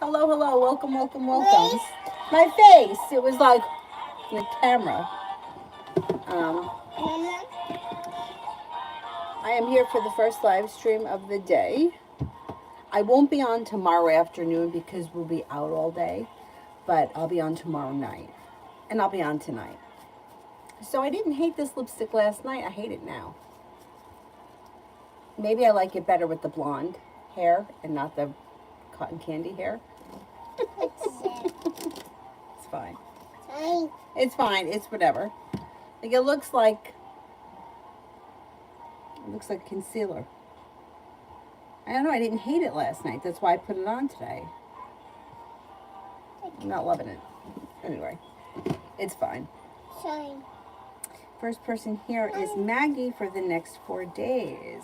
Hello, hello. Welcome, welcome, welcome. My face. It was like the camera. Um, I am here for the first live stream of the day. I won't be on tomorrow afternoon because we'll be out all day, but I'll be on tomorrow night. And I'll be on tonight. So I didn't hate this lipstick last night. I hate it now. Maybe I like it better with the blonde hair and not the cotton candy hair. It's fine. It's fine. It's whatever. Like it looks like concealer. I don't know. I didn't hate it last night. That's why I put it on today. I'm not loving it. Anyway, it's fine. First person here is Maggie for the next 4 days.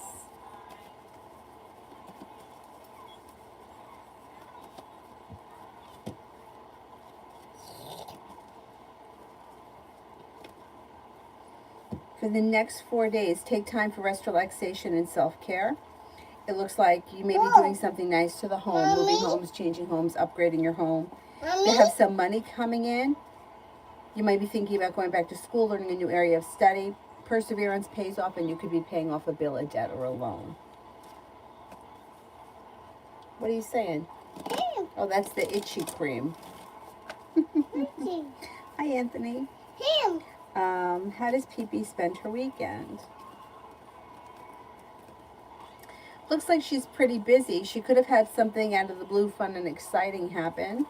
For the next 4 days, take time for rest, relaxation, and self-care. It looks like you may be doing something nice to the home, moving homes, changing homes, upgrading your home. You have some money coming in. You might be thinking about going back to school, learning a new area of study. Perseverance pays off, and you could be paying off a bill, a debt, or a loan. What are you saying? Oh, that's the itchy cream. Hi, Anthony. How does Pee-Pee spend her weekend? Looks like she's pretty busy. She could have had something out of the blue, fun and exciting happen.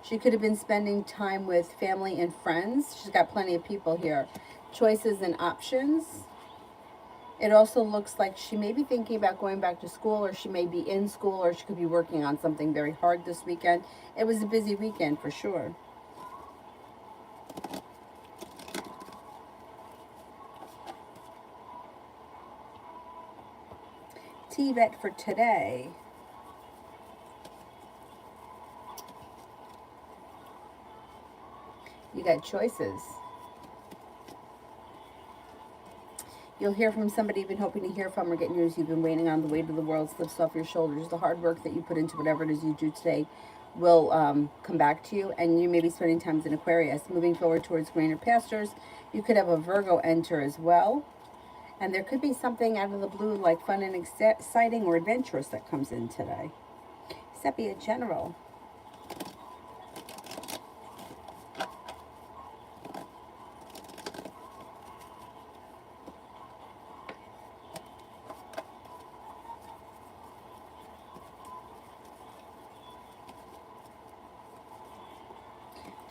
She could have been spending time with family and friends. She's got plenty of people here. Choices and options. It also looks like she may be thinking about going back to school, or she may be in school, or she could be working on something very hard this weekend. It was a busy weekend for sure. T-Bet for today. You got choices. You'll hear from somebody you've been hoping to hear from, or get news you've been waiting on. The weight of the world slips off your shoulders. The hard work that you put into whatever it is you do today will come back to you, and you may be spending time in Aquarius. Moving forward towards greener pastures. You could have a Virgo enter as well. And there could be something out of the blue, like fun and exciting or adventurous, that comes in today. Sepia General.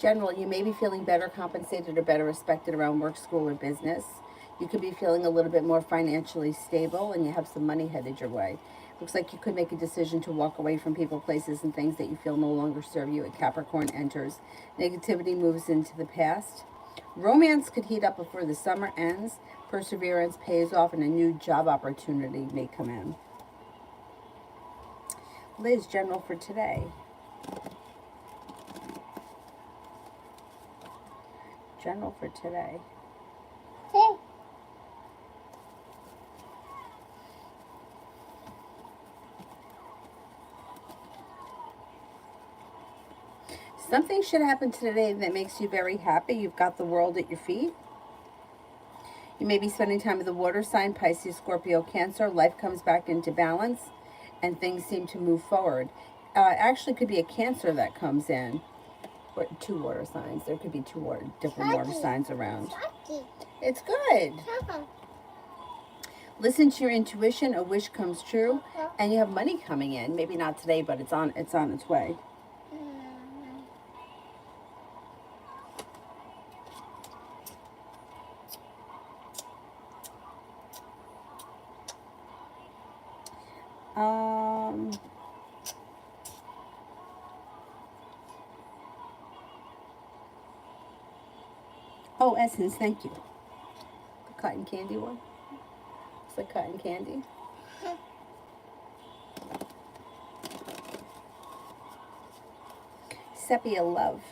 General, you may be feeling better compensated or better respected around work, school, or business. You could be feeling a little bit more financially stable, and you have some money headed your way. Looks like you could make a decision to walk away from people, places, and things that you feel no longer serve you. A Capricorn enters. Negativity moves into the past. Romance could heat up before the summer ends. Perseverance pays off, and a new job opportunity may come in. Liz, General for today. General for today. Something should happen today that makes you very happy. You've got the world at your feet. You may be spending time with the water sign, Pisces, Scorpio, Cancer. Life comes back into balance, and things seem to move forward. Actually, could be a Cancer that comes in. Or 2 water signs. There could be 2 different water signs around. It's good. Listen to your intuition. A wish comes true, and you have money coming in. Maybe not today, but it's on its way. Oh, Essence, thank you. The cotton candy one. It's like cotton candy. Sepia Love.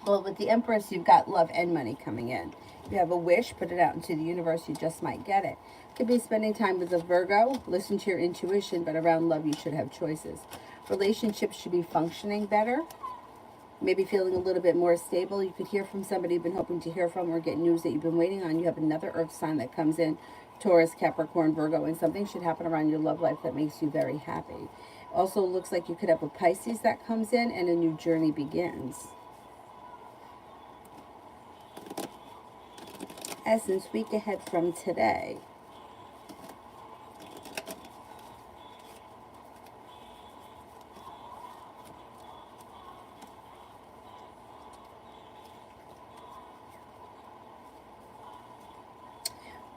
Well, with the Empress, you've got love and money coming in. You have a wish, put it out into the universe, you just might get it. Could be spending time with a Virgo. Listen to your intuition, but around love, you should have choices. Relationships should be functioning better. Maybe feeling a little bit more stable. You could hear from somebody you've been hoping to hear from or get news that you've been waiting on. You have another earth sign that comes in, Taurus, Capricorn, Virgo, and something should happen around your love life that makes you very happy. Also looks like you could have a Pisces that comes in and a new journey begins. Essence, week ahead from today.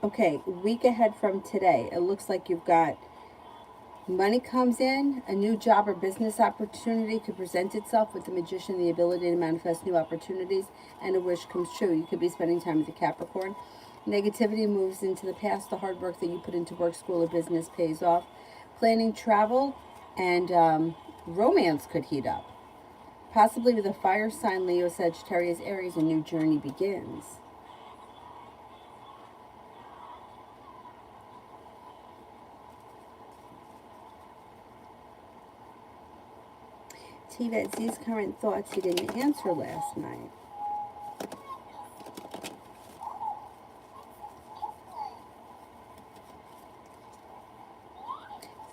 Okay, week ahead from today. It looks like you've got money comes in, a new job or business opportunity could present itself with the Magician, the ability to manifest new opportunities, and a wish comes true. You could be spending time with the Capricorn. Negativity moves into the past. The hard work that you put into work, school, or business pays off. Planning travel and romance could heat up. Possibly with a fire sign, Leo, Sagittarius, Aries, a new journey begins. T-Vets, these current thoughts you didn't answer last night.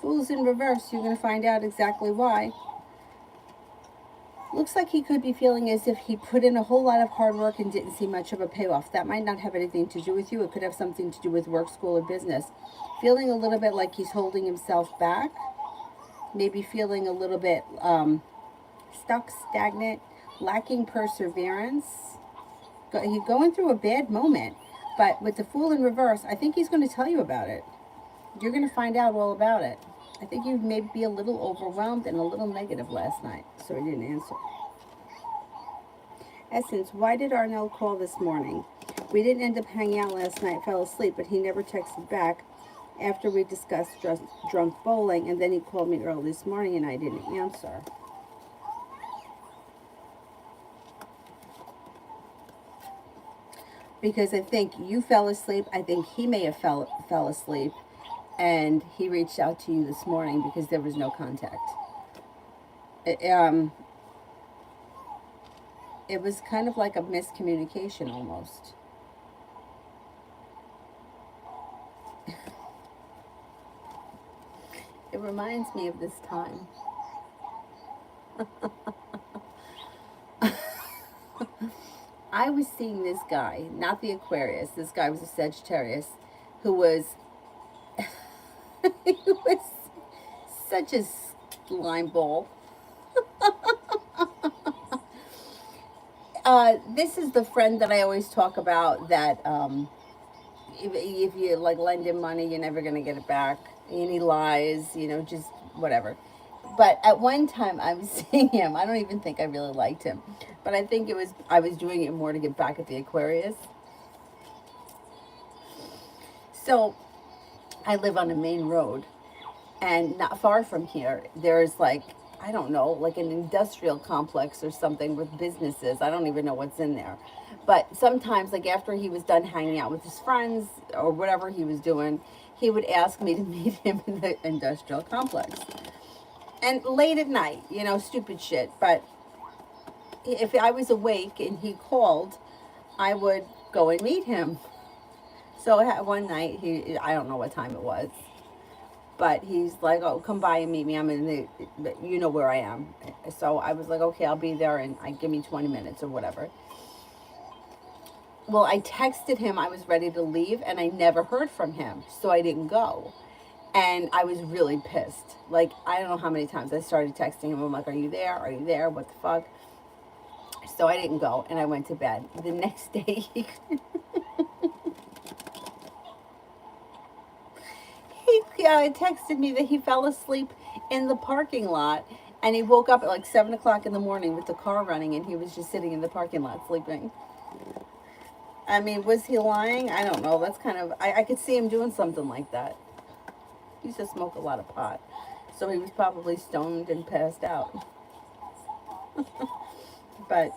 Fools in reverse, you're going to find out exactly why. Looks like he could be feeling as if he put in a whole lot of hard work and didn't see much of a payoff. That might not have anything to do with you. It could have something to do with work, school, or business. Feeling a little bit like he's holding himself back. Maybe feeling a little bit stuck, stagnant, lacking perseverance. He's going through a bad moment. But with the Fool in reverse, I think he's going to tell you about it. You're going to find out all about it. I think you may be a little overwhelmed and a little negative last night, so he didn't answer. Essence, why did Arnell call this morning? We didn't end up hanging out last night, fell asleep, but he never texted back after we discussed drunk bowling, and then he called me early this morning and I didn't answer. Because I think you fell asleep. I think he may have fell asleep. And he reached out to you this morning because there was no contact. It was kind of like a miscommunication almost. It reminds me of this time. I was seeing this guy, not the Aquarius. This guy was a Sagittarius who was he was such a slime ball. This is the friend that I always talk about that if you like lend him money, you're never going to get it back. And he lies, you know, just whatever. But at one time I was seeing him. I don't even think I really liked him. But I think I was doing it more to get back at the Aquarius. So I live on a main road, and not far from here, there's like, I don't know, like an industrial complex or something with businesses. I don't even know what's in there. But sometimes, like after he was done hanging out with his friends or whatever he was doing, he would ask me to meet him in the industrial complex. And late at night, you know, stupid shit. But if I was awake and he called, I would go and meet him. So one night, I don't know what time it was, but he's like, oh, come by and meet me. I'm in the, you know where I am. So I was like, okay, I'll be there, and give me 20 minutes or whatever. Well, I texted him I was ready to leave, and I never heard from him, so I didn't go. And I was really pissed. Like, I don't know how many times I started texting him. I'm like, are you there? Are you there? What the fuck? So I didn't go, and I went to bed. The next day, he texted me that he fell asleep in the parking lot, and he woke up at like 7 o'clock in the morning with the car running, and he was just sitting in the parking lot sleeping. I mean, was he lying? I don't know. That's kind of, I could see him doing something like that. He used to smoke a lot of pot, so he was probably stoned and passed out. But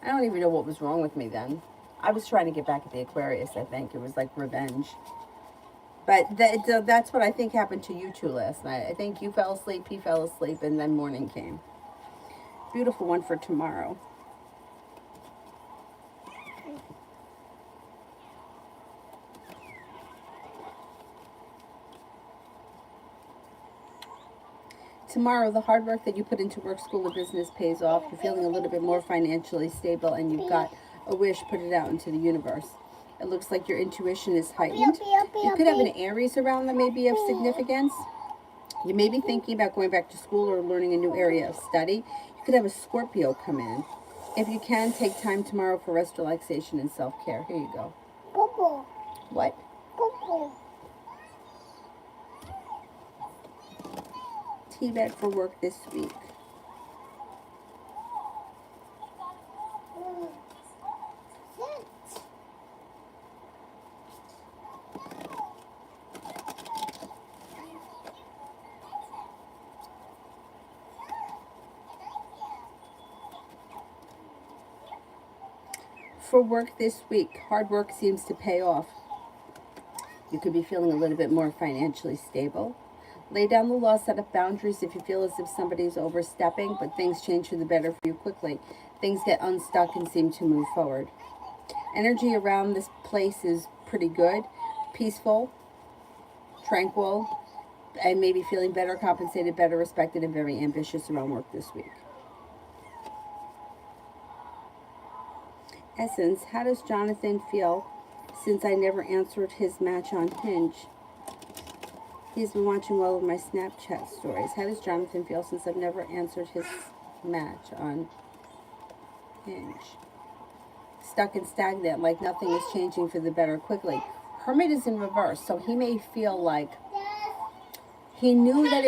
I don't even know what was wrong with me then. I was trying to get back at the Aquarius, I think. It was like revenge. But that's what I think happened to you two last night. I think you fell asleep, he fell asleep, and then morning came. Beautiful one for tomorrow. Tomorrow, the hard work that you put into work, school, or business pays off. You're feeling a little bit more financially stable, and you've got a wish, put it out into the universe. It looks like your intuition is heightened. You could have an Aries around that may be of significance. You may be thinking about going back to school or learning a new area of study. You could have a Scorpio come in. If you can, take time tomorrow for rest, relaxation, and self-care. Here you go. What? Tea bag for work this week. For work this week, hard work seems to pay off. You could be feeling a little bit more financially stable. Lay down the law, set up boundaries if you feel as if somebody's overstepping, but things change for the better for you quickly. Things get unstuck and seem to move forward. Energy around this place is pretty good, peaceful, tranquil, and maybe feeling better compensated, better respected, and very ambitious around work this week. Essence, how does Jonathan feel since I never answered his match on Hinge? He's been watching all of my Snapchat stories. How does Jonathan feel since I've never answered his match on Hinge? Stuck and stagnant, like nothing is changing for the better quickly. Hermit is in reverse, so he may feel like he knew that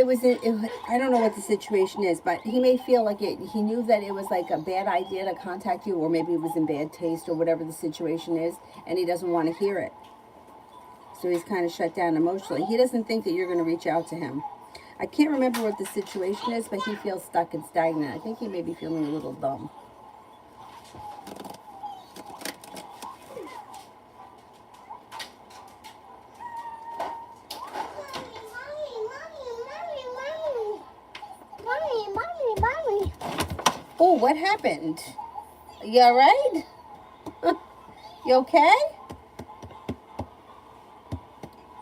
I don't know what the situation is, but he may feel like he knew that it was like a bad idea to contact you, or maybe it was in bad taste, or whatever the situation is, and he doesn't want to hear it. So he's kind of shut down emotionally. He doesn't think that you're going to reach out to him. I can't remember what the situation is, but he feels stuck and stagnant. I think he may be feeling a little dumb. Oh, what happened? You all right? You okay?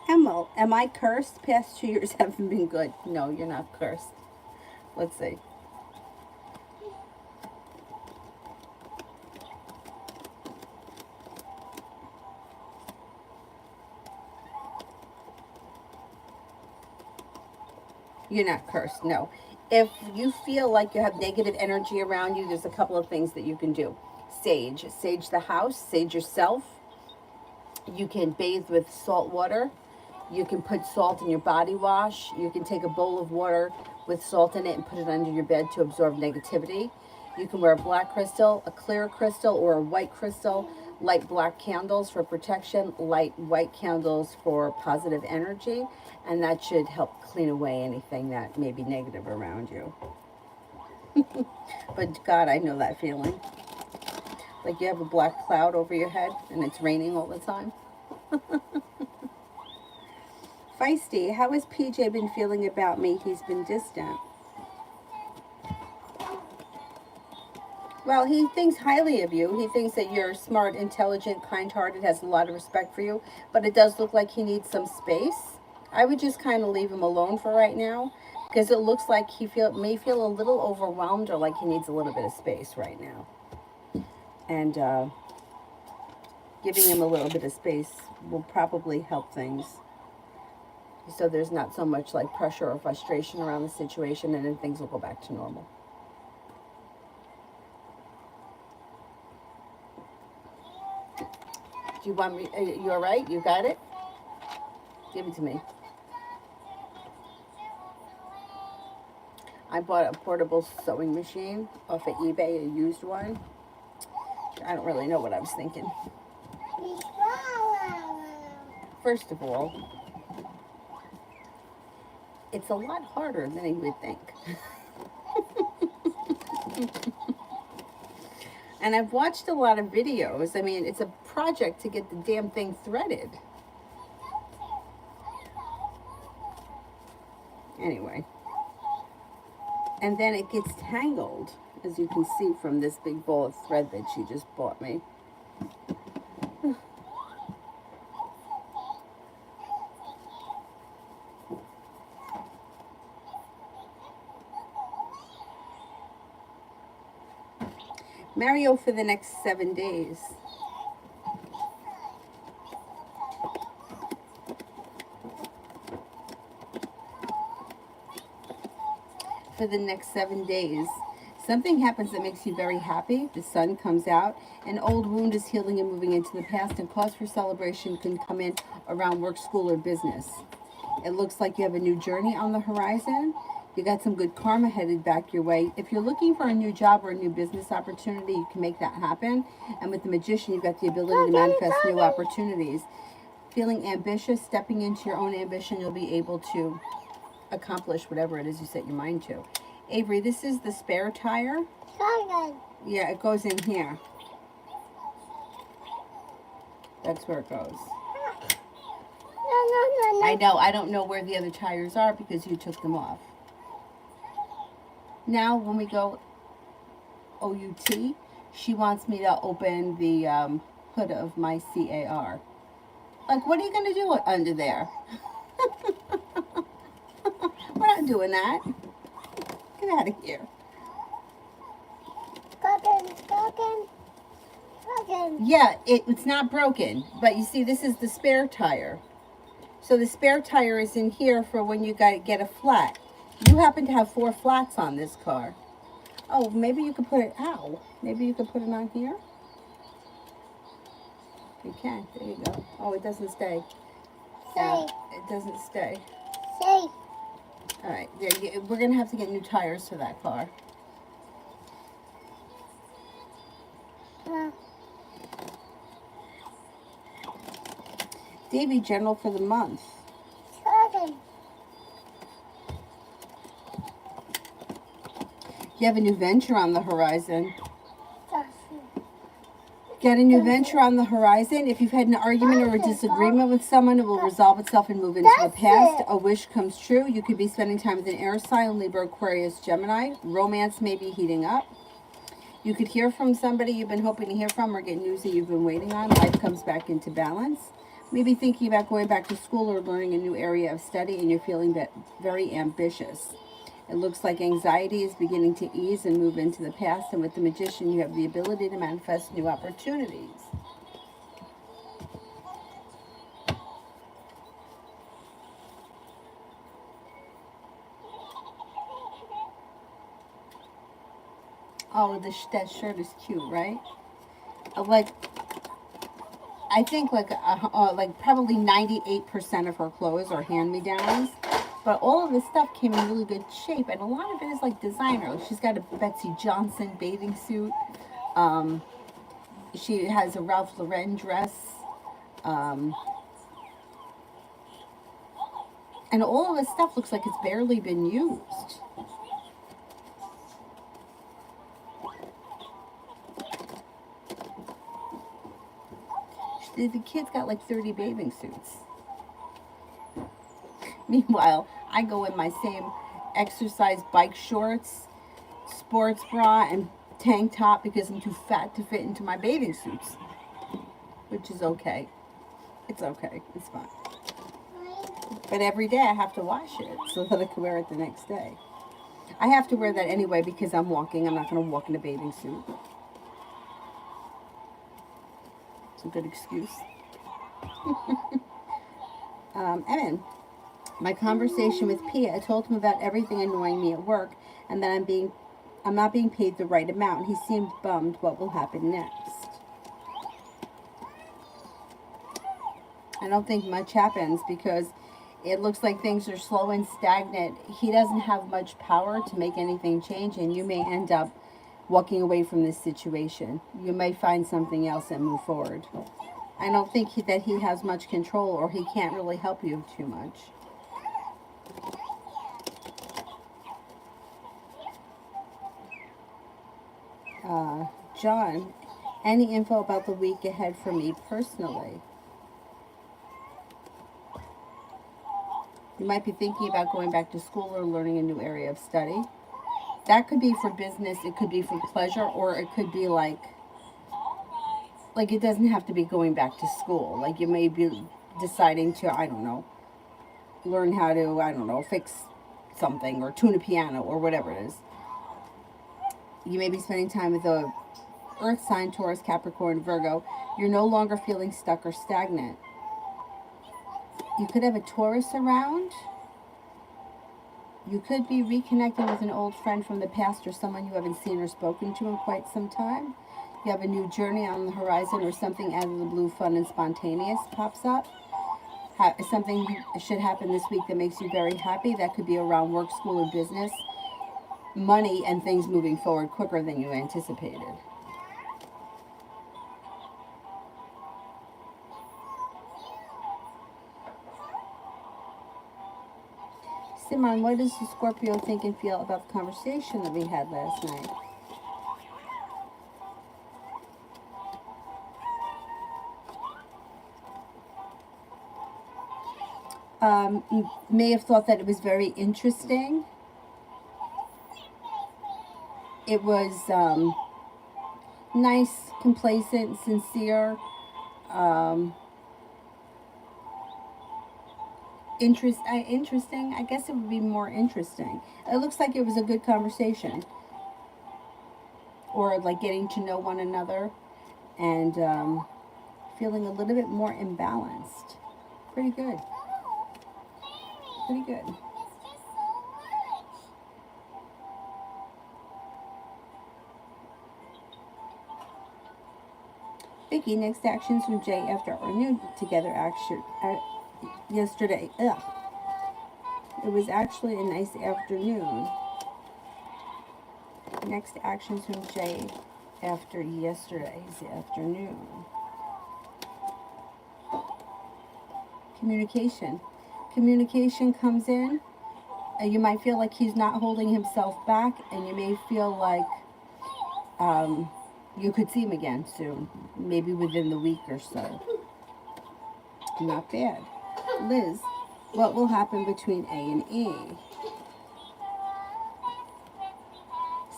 Emil, am I cursed? Past 2 years haven't been good. No, you're not cursed. Let's see. You're not cursed, no. If you feel like you have negative energy around you, there's a couple of things that you can do. Sage. Sage the house. Sage yourself. You can bathe with salt water. You can put salt in your body wash. You can take a bowl of water with salt in it and put it under your bed to absorb negativity. You can wear a black crystal, a clear crystal, or a white crystal. Light black candles for protection, light white candles for positive energy, and that should help clean away anything that may be negative around you. But God, I know that feeling. Like you have a black cloud over your head and it's raining all the time. Feisty, how has PJ been feeling about me? He's been distant. Well, he thinks highly of you. He thinks that you're smart, intelligent, kind-hearted, has a lot of respect for you. But it does look like he needs some space. I would just kind of leave him alone for right now, because it looks like he may feel a little overwhelmed, or like he needs a little bit of space right now. And giving him a little bit of space will probably help things, so there's not so much like pressure or frustration around the situation, and then things will go back to normal. Do you want me? You all right? You got it? Give it to me. I bought a portable sewing machine off of eBay, a used one. I don't really know what I was thinking. First of all, it's a lot harder than you would think. And I've watched a lot of videos. I mean, it's a project to get the damn thing threaded. Anyway. And then it gets tangled, as you can see from this big ball of thread that she just bought me. Mario for the next 7 days. For the next 7 days. Something happens that makes you very happy. The sun comes out. An old wound is healing and moving into the past, and cause for celebration can come in around work, school, or business. It looks like you have a new journey on the horizon. You got some good karma headed back your way. If you're looking for a new job or a new business opportunity, you can make that happen. And with the Magician, you've got the ability to manifest new opportunities. Feeling ambitious, stepping into your own ambition, you'll be able to accomplish whatever it is you set your mind to. Avery, this is the spare tire. Yeah, it goes in here. That's where it goes. I know, I don't know where the other tires are because you took them off. Now, when we go OUT, she wants me to open the hood of my CAR. Like, what are you going to do under there? We're not doing that. Get out of here. Yeah, it's not broken. But you see, this is the spare tire. So the spare tire is in here for when you get a flat. You happen to have 4 flats on this car. Oh, maybe you could put it, ow. Maybe you could put it on here? You can. There you go. Oh, it doesn't stay. Yeah, it doesn't stay. All right, we're going to have to get new tires for that car. Davy, general for the month. You have a new venture on the horizon. Get a new venture on the horizon. If you've had an argument or a disagreement with someone, it will resolve itself and move into the past. A wish comes true. You could be spending time with an air sign, Libra, Aquarius, Gemini. Romance may be heating up. You could hear from somebody you've been hoping to hear from, or get news that you've been waiting on. Life comes back into balance. Maybe thinking about going back to school or learning a new area of study, and you're feeling very ambitious. It looks like anxiety is beginning to ease and move into the past, and with the Magician, you have the ability to manifest new opportunities. Oh, that shirt is cute, right? I think probably 98% of her clothes are hand-me-downs. But all of this stuff came in really good shape, and a lot of it is like designer. She's got a Betsy Johnson bathing suit. She has a Ralph Lauren dress. And all of this stuff looks like it's barely been used. The kid's got like 30 bathing suits. Meanwhile, I go in my same exercise bike shorts, sports bra, and tank top because I'm too fat to fit into my bathing suits. Which is okay. It's okay. It's fine. But every day I have to wash it so that I can wear it the next day. I have to wear that anyway because I'm walking. I'm not going to walk in a bathing suit. It's a good excuse. Evan. My conversation with Pia, I told him about everything annoying me at work and that I'm not being paid the right amount. He seemed bummed. What will happen next? I don't think much happens because it looks like things are slow and stagnant. He doesn't have much power to make anything change, and you may end up walking away from this situation. You may find something else and move forward. I don't think that he has much control, or he can't really help you too much. John, any info about the week ahead for me personally? You might be thinking about going back to school or learning a new area of study. That could be for business, it could be for pleasure, or it could be like it doesn't have to be going back to school. Like you may be deciding to, I don't know, learn how to, I don't know, fix something or tune a piano or whatever it is. You may be spending time with a Earth sign, Taurus, Capricorn, Virgo. You're no longer feeling stuck or stagnant. You could have a Taurus around. You could be reconnecting with an old friend from the past or someone you haven't seen or spoken to in quite some time. You have a new journey on the horizon or something out of the blue, fun and spontaneous pops up. Something should happen this week that makes you very happy. That could be around work, school, or business. Money and things moving forward quicker than you anticipated. Simon, what does the Scorpio think and feel about the conversation that we had last night? You may have thought that it was very interesting. It was nice, complacent, sincere. Interesting. I guess it would be more interesting. It looks like it was a good conversation, or like getting to know one another, and feeling a little bit more imbalanced. Pretty good. Pretty good. Vicky, next actions from Jay after our new together action yesterday. Ugh. It was actually a nice afternoon. Next actions from Jay after yesterday's afternoon. Communication. Communication comes in. You might feel like he's not holding himself back, and you may feel like you could see him again soon, maybe within the week or so. Not bad. Liz, what will happen between A and E?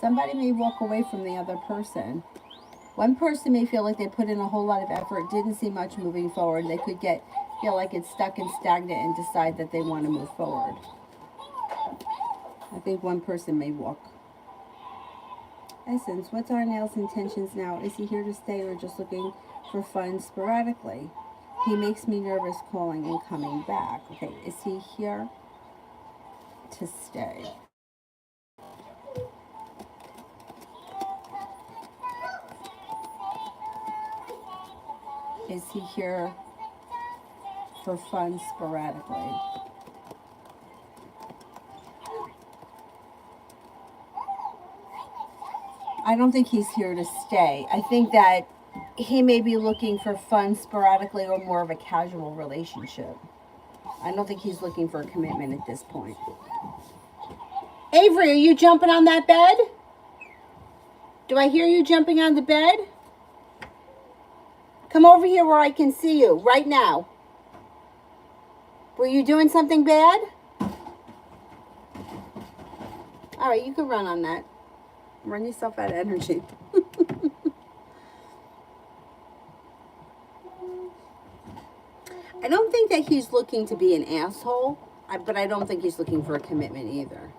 Somebody may walk away from the other person. One person may feel like they put in a whole lot of effort, didn't see much moving forward. They could feel like it's stuck and stagnant and decide that they want to move forward. I think one person may walk. Essence, what's Arnell's intentions now? Is he here to stay or just looking for fun sporadically? He makes me nervous calling and coming back. Okay, is he here to stay? Is he here for fun sporadically? I don't think he's here to stay. I think that he may be looking for fun sporadically or more of a casual relationship. I don't think he's looking for a commitment at this point. Avery, are you jumping on that bed? Do I hear you jumping on the bed? Come over here where I can see you right now. Were you doing something bad? All right, you can run on that. Run yourself out of energy. I don't think that he's looking to be an asshole, but I don't think he's looking for a commitment either.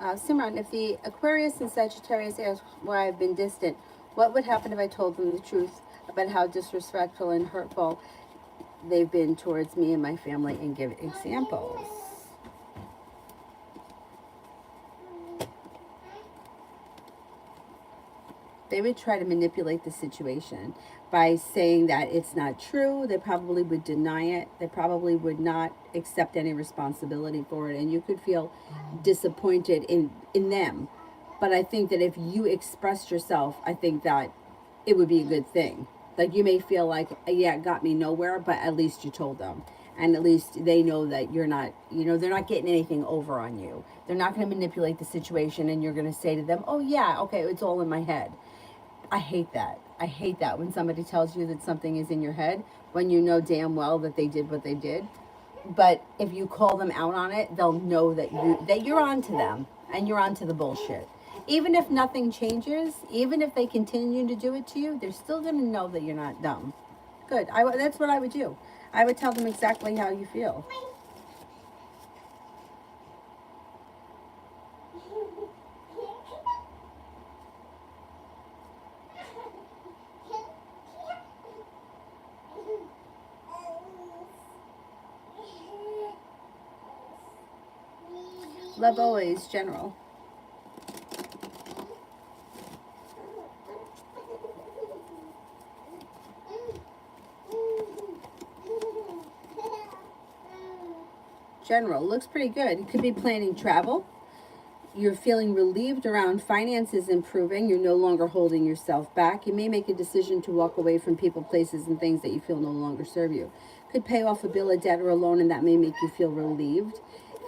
Simran, if the Aquarius and Sagittarius ask why I've been distant, what would happen if I told them the truth about how disrespectful and hurtful they've been towards me and my family, and give examples? They would try to manipulate the situation by saying that it's not true. They probably would deny it. They probably would not accept any responsibility for it. And you could feel disappointed in them. But I think that if you expressed yourself, I think that it would be a good thing. Like you may feel like, yeah, it got me nowhere, but at least you told them. And at least they know that you're not, they're not getting anything over on you. They're not going to manipulate the situation and you're going to say to them, oh yeah, okay, it's all in my head. I hate that. I hate that when somebody tells you that something is in your head when you know damn well that they did what they did. But if you call them out on it, they'll know that you're onto them and you're onto the bullshit. Even if nothing changes, even if they continue to do it to you, they're still going to know that you're not dumb. Good. That's what I would do. I would tell them exactly how you feel. Love always, General. General, looks pretty good. You could be planning travel. You're feeling relieved around finances improving. You're no longer holding yourself back. You may make a decision to walk away from people, places, and things that you feel no longer serve you. Could pay off a bill, a debt, or a loan, and that may make you feel relieved.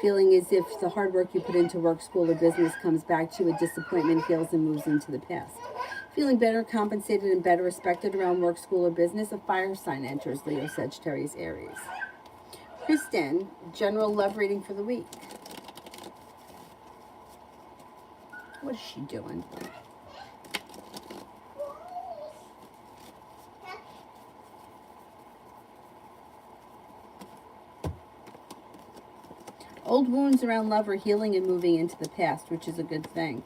Feeling as if the hard work you put into work, school, or business comes back to you, a disappointment heals and moves into the past. Feeling better compensated and better respected around work, school, or business, a fire sign enters Leo, Sagittarius, Aries. Kristen, general love reading for the week. What is she doing? Old wounds around love are healing and moving into the past, which is a good thing.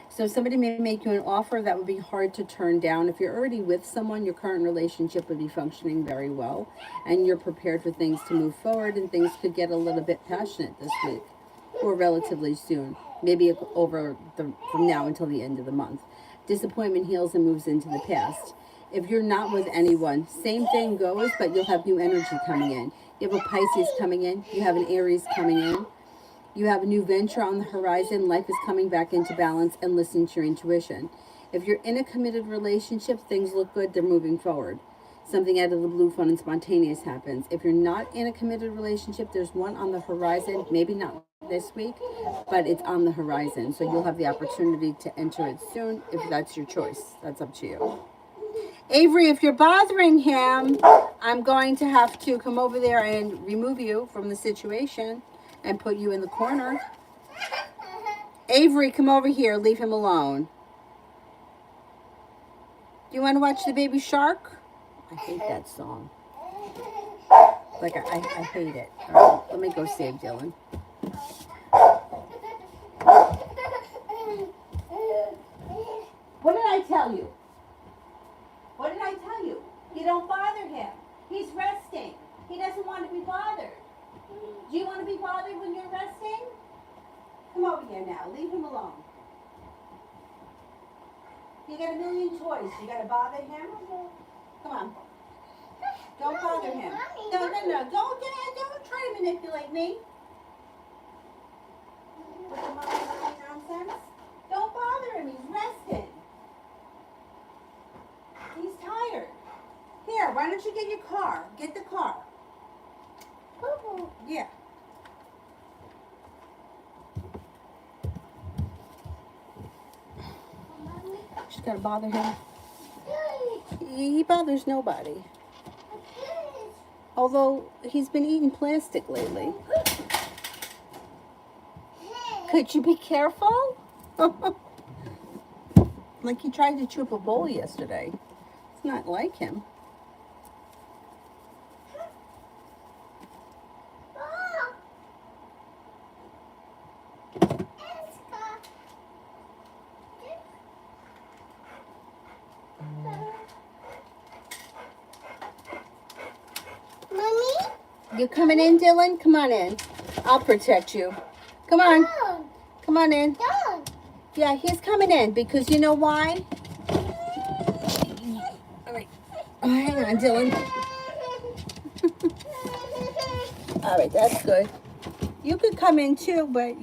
So somebody may make you an offer that would be hard to turn down. If you're already with someone, your current relationship would be functioning very well, and you're prepared for things to move forward, and things could get a little bit passionate this week, or relatively soon, maybe from now until the end of the month. Disappointment heals and moves into the past. If you're not with anyone, same thing goes, but you'll have new energy coming in. You have a Pisces coming in. You have an Aries coming in. You have a new venture on the horizon. Life is coming back into balance, and listen to your intuition. If you're in a committed relationship, things look good. They're moving forward. Something out of the blue, fun and spontaneous happens. If you're not in a committed relationship, there's one on the horizon. Maybe not this week, but it's on the horizon. So you'll have the opportunity to enter it soon if that's your choice. That's up to you. Avery, if you're bothering him, I'm going to have to come over there and remove you from the situation and put you in the corner. Avery, come over here. Leave him alone. Do you want to watch the Baby Shark? I hate that song. Like, I hate it. All right, let me go save Dylan. What did I tell you? What did I tell you? You don't bother him. He's resting. He doesn't want to be bothered. Do you want to be bothered when you're resting? Come over here now. Leave him alone. You got a million toys. You got to bother him? Come on. Don't bother him. No. Don't try to manipulate me. With the mommy nonsense. Don't bother him. He's resting. He's tired. Here, why don't you get your car? Get the car. Yeah. She's got to bother him. He bothers nobody. Although he's been eating plastic lately. Could you be careful? Like he tried to chew up a bowl yesterday. It's not like him. You coming in, Dylan? Come on in. I'll protect you. Come on. Come on in. Yeah, he's coming in because you know why? All right. Oh, hang on, Dylan. All right, that's good. You could come in too, but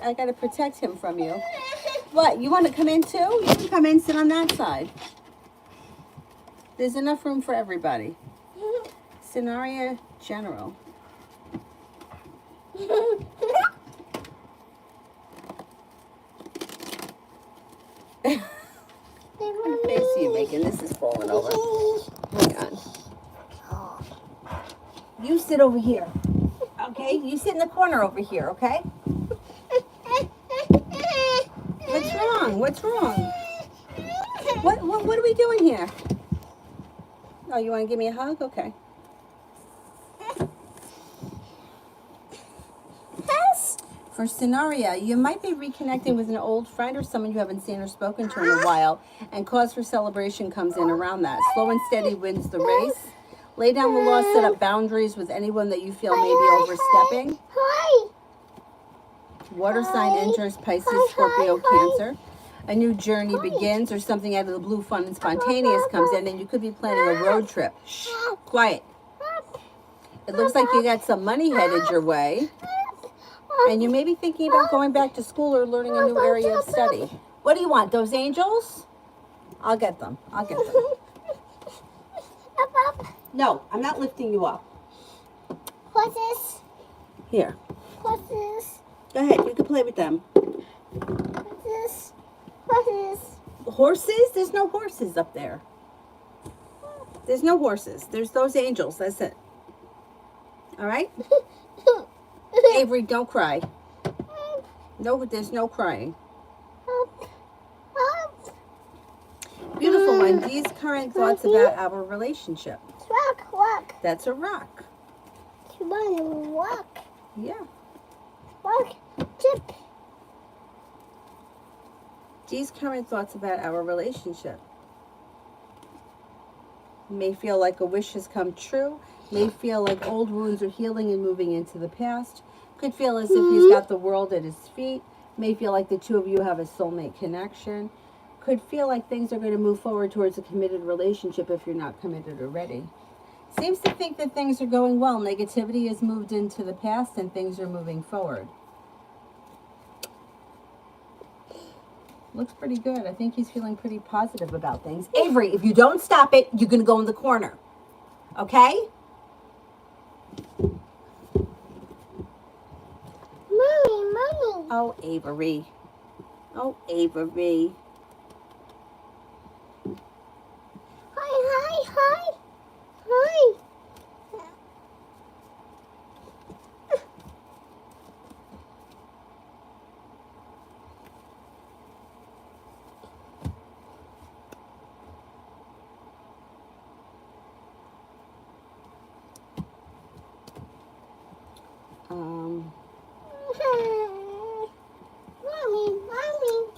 I gotta protect him from you. What? You want to come in too? You can come in, sit on that side. There's enough room for everybody. Scenario general. What face are you making? This is falling over. Hang on. You sit over here. Okay, you sit in the corner over here, okay? What's wrong? What's wrong? What are we doing here? Oh, you want to give me a hug? Okay. For scenario, you might be reconnecting with an old friend or someone you haven't seen or spoken to in a while, and cause for celebration comes in around that. Slow and steady wins the race. Lay down the law, set up boundaries with anyone that you feel may be overstepping. Water sign enters Pisces, Scorpio, Cancer. A new journey begins, or something out of the blue, fun and spontaneous comes in, and you could be planning a road trip. Shh, quiet. It looks like you got some money headed your way. And you may be thinking about going back to school or learning a new area of study. What do you want? Those angels? I'll get them. I'll get them. No, I'm not lifting you up. What's this? Here. What's this? Go ahead. You can play with them. What's this? What's this? Horses? There's no horses up there. There's no horses. There's those angels. That's it. All right? Avery, don't cry. No, there's no crying. Beautiful one. These current thoughts about our relationship. Rock. That's a rock. Rock. Yeah. Rock. Chip. These current thoughts about our relationship. May feel like a wish has come true. May feel like old wounds are healing and moving into the past. Could feel as if he's got the world at his feet. May feel like the two of you have a soulmate connection. Could feel like things are going to move forward towards a committed relationship if you're not committed already. Seems to think that things are going well. Negativity has moved into the past and things are moving forward. Looks pretty good. I think he's feeling pretty positive about things. Avery, if you don't stop it, you're going to go in the corner. Okay? Mommy. Oh, Avery. Oh, Avery. Hi. Mommy.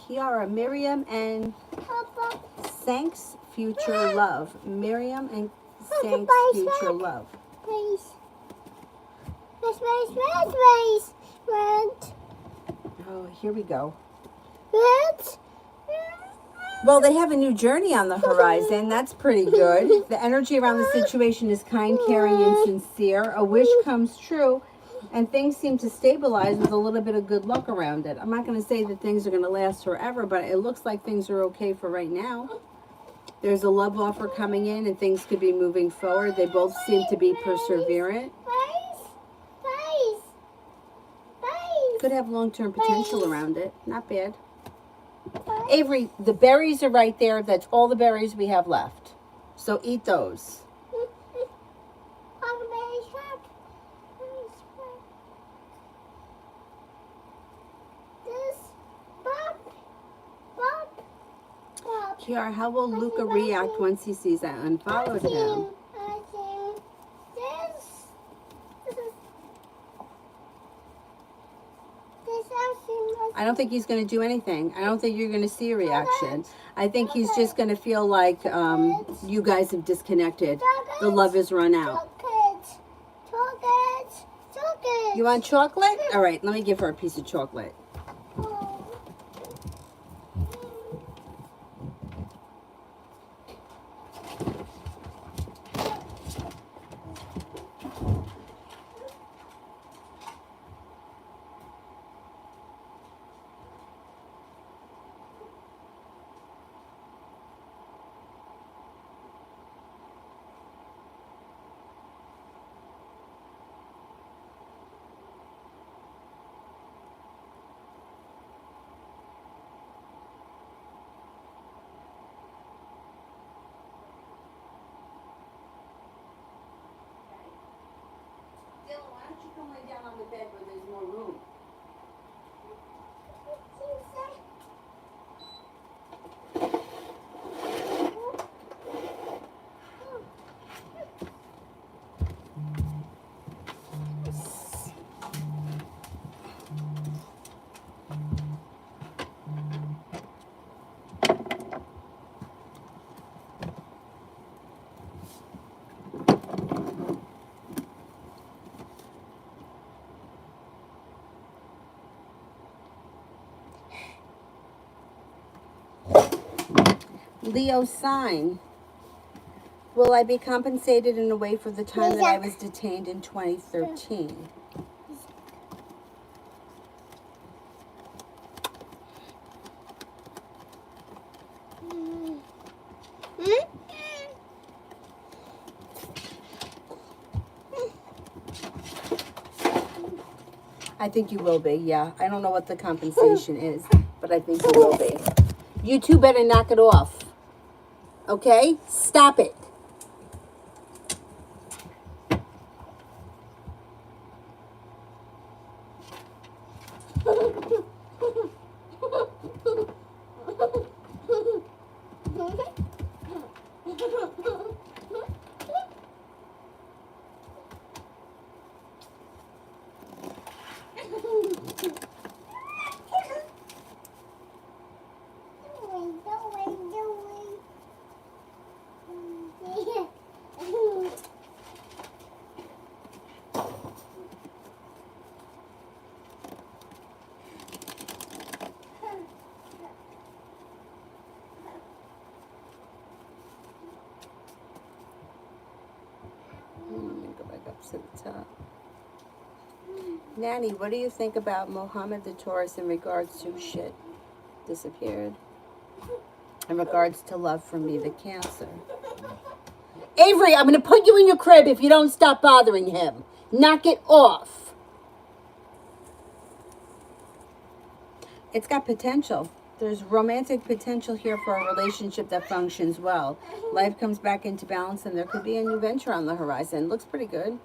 Kiara, Miriam, and Papa. Sank's future love. Miriam and Sank's future love. Please. Red. Oh, here we go. Red. Well, they have a new journey on the horizon. That's pretty good. The energy around the situation is kind, caring, and sincere. A wish comes true, and things seem to stabilize with a little bit of good luck around it. I'm not going to say that things are going to last forever, but it looks like things are okay for right now. There's a love offer coming in, and things could be moving forward. They both seem to be perseverant. Could have long-term potential around it. Not bad. Avery, the berries are right there. That's all the berries we have left. So eat those. Kiara, how will Luca react once he sees I unfollowed him? I don't think he's going to do anything. I don't think you're going to see a reaction. I think he's just going to feel like you guys have disconnected. The love is run out. You want chocolate? All right, let me give her a piece of chocolate. Leo sign. Will I be compensated in a way for the time that I was detained in 2013? I think you will be, yeah. I don't know what the compensation is, but I think you will be. You two better knock it off. Okay? Stop it. Let me go back up to the top. Nanny, what do you think about Mohammed the Taurus in regards to shit? Disappeared. In regards to love from me, the Cancer. Avery, I'm going to put you in your crib if you don't stop bothering him. Knock it off. It's got potential. There's romantic potential here for a relationship that functions well. Life comes back into balance and there could be a new venture on the horizon. Looks pretty good.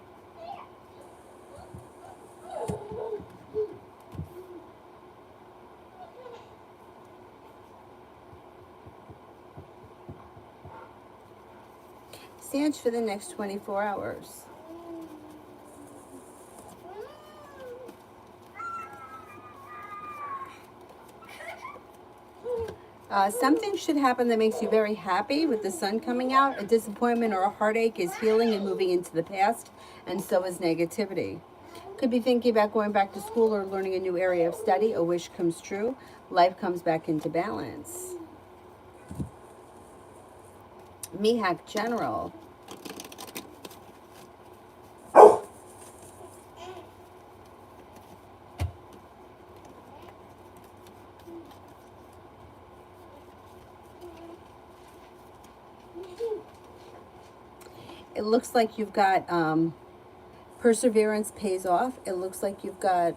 Sanch for the next 24 hours. Something should happen that makes you very happy with the sun coming out. A disappointment or a heartache is healing and moving into the past, and so is negativity. Could be thinking about going back to school or learning a new area of study. A wish comes true. Life comes back into balance. Mihak General. It looks like you've got perseverance pays off. It looks like you've got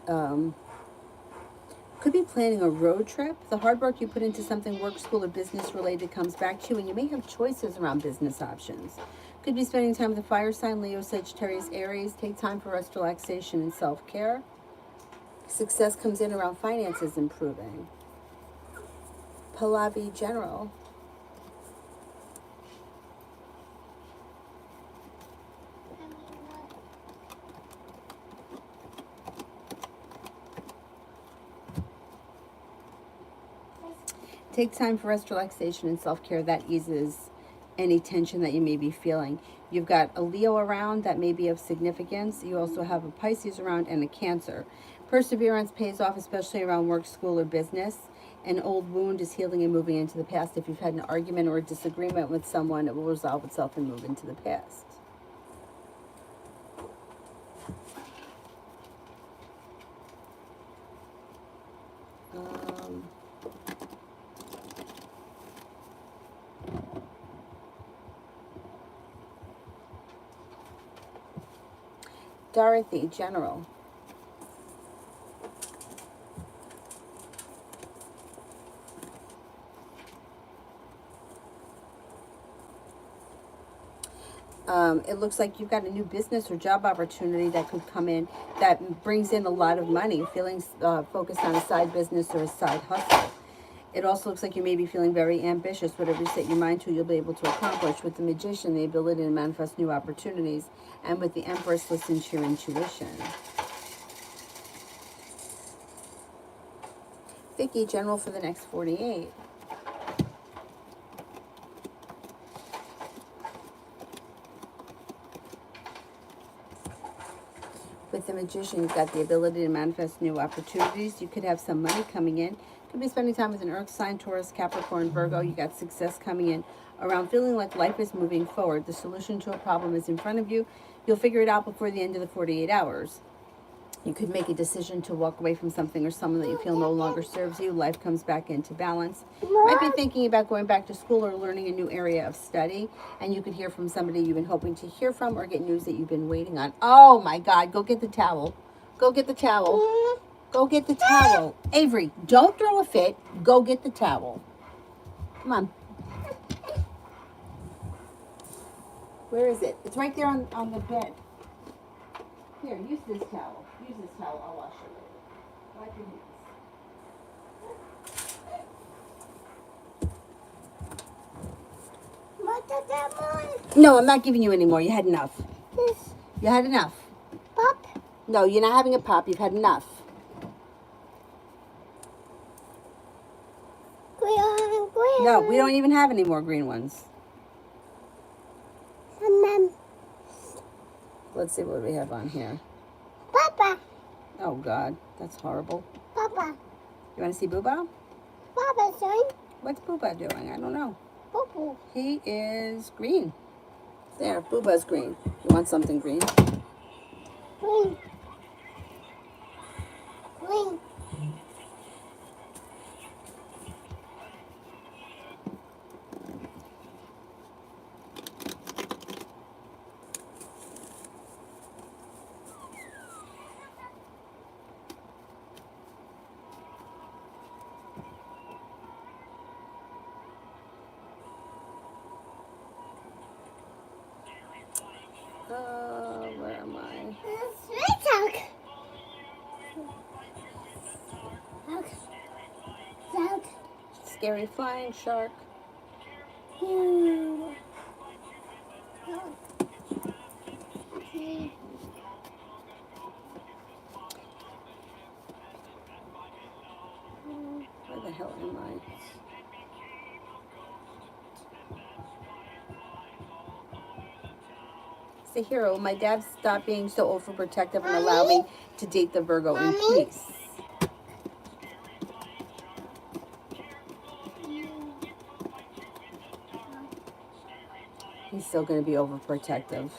could be planning a road trip. The hard work you put into something, work, school, or business related, comes back to you, and you may have choices around business options. Could be spending time with the fire sign, Leo, Sagittarius, Aries. Take time for rest, relaxation, and self-care. Success comes in around finances improving. Pallavi General. Take time for rest, relaxation, and self-care. That eases any tension that you may be feeling. You've got a Leo around that may be of significance. You also have a Pisces around and a Cancer. Perseverance pays off, especially around work, school, or business. An old wound is healing and moving into the past. If you've had an argument or a disagreement with someone, it will resolve itself and move into the past. Dorothy, General. It looks like you've got a new business or job opportunity that could come in that brings in a lot of money, feelings focused on a side business or a side hustle. It also looks like you may be feeling very ambitious. Whatever you set your mind to, you'll be able to accomplish. With the Magician, the ability to manifest new opportunities. And with the Empress, listen to your intuition. Vicky, General for the next 48. With the Magician, you've got the ability to manifest new opportunities. You could have some money coming in. Could be spending time with an Earth sign, Taurus, Capricorn, Virgo. You got success coming in around feeling like life is moving forward. The solution to a problem is in front of you. You'll figure it out before the end of the 48 hours. You could make a decision to walk away from something or someone that you feel no longer serves you. Life comes back into balance. Might be thinking about going back to school or learning a new area of study. And you could hear from somebody you've been hoping to hear from or get news that you've been waiting on. Oh my God, go get the towel. Go get the towel. Go get the towel. Avery, don't throw a fit. Go get the towel. Come on. Where is it? It's right there on the bed. Here, use this towel. Use this towel. I'll wash it later. Wipe your hands. What does that mean? No, I'm not giving you any more. You had enough. This You had enough. pop. No, you're not having a pop. You've had enough. Green. No, we don't even have any more green ones. And then Let's see what we have on here. Papa. Oh, God. That's horrible. Papa. You want to see Booba? Papa, son. What's Booba doing? I don't know. Poo. He is green. There, Booba's green. You want something green? Green. Green. Where am I? Sweet talk. Talk. Scary flying shark. Where the hell am I? The hero. My dad stopped being so overprotective and allowed me to date the Virgo in peace. He's still going to be overprotective.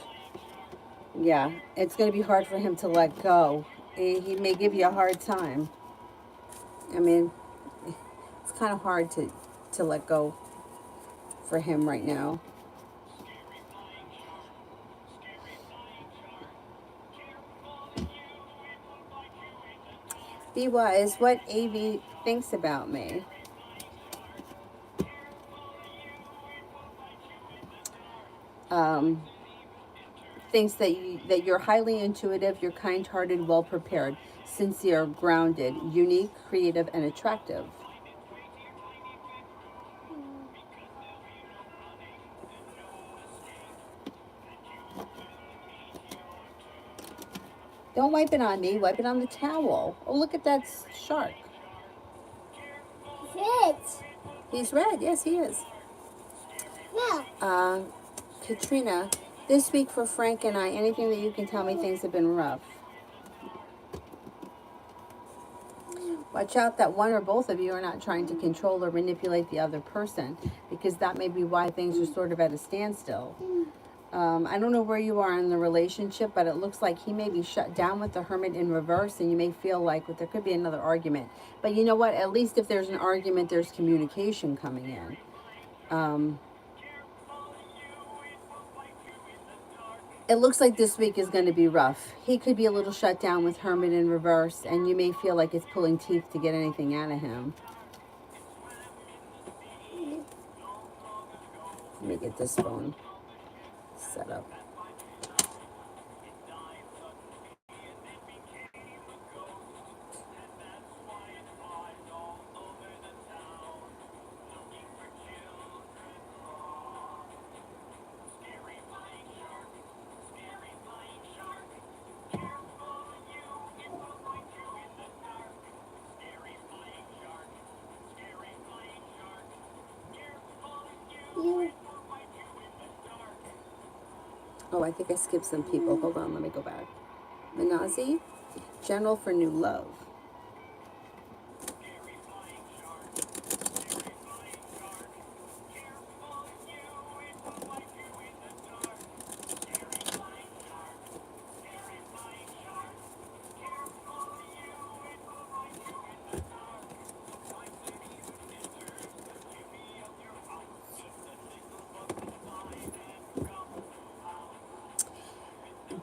Yeah, it's going to be hard for him to let go. He may give you a hard time. I mean, it's kind of hard to let go for him right now. Be wise. What AV thinks about me. Thinks that you're highly intuitive, you're kind-hearted, well-prepared, sincere, grounded, unique, creative, and attractive. Don't wipe it on me. Wipe it on the towel. Oh, look at that shark. Red. He's red. Yes, he is. Yeah. Katrina, this week for Frank and I, anything that you can tell me, things have been rough. Watch out that one or both of you are not trying to control or manipulate the other person, because that may be why things are sort of at a standstill. I don't know where you are in the relationship, but it looks like he may be shut down with the Hermit in reverse, and you may feel like there could be another argument. But you know what? At least if there's an argument, there's communication coming in. It looks like this week is going to be rough. He could be a little shut down with Hermit in reverse, and you may feel like it's pulling teeth to get anything out of him. Let me get this phone set up. Oh, I think I skipped some people. Hold on, let me go back. Minazi, general for new love.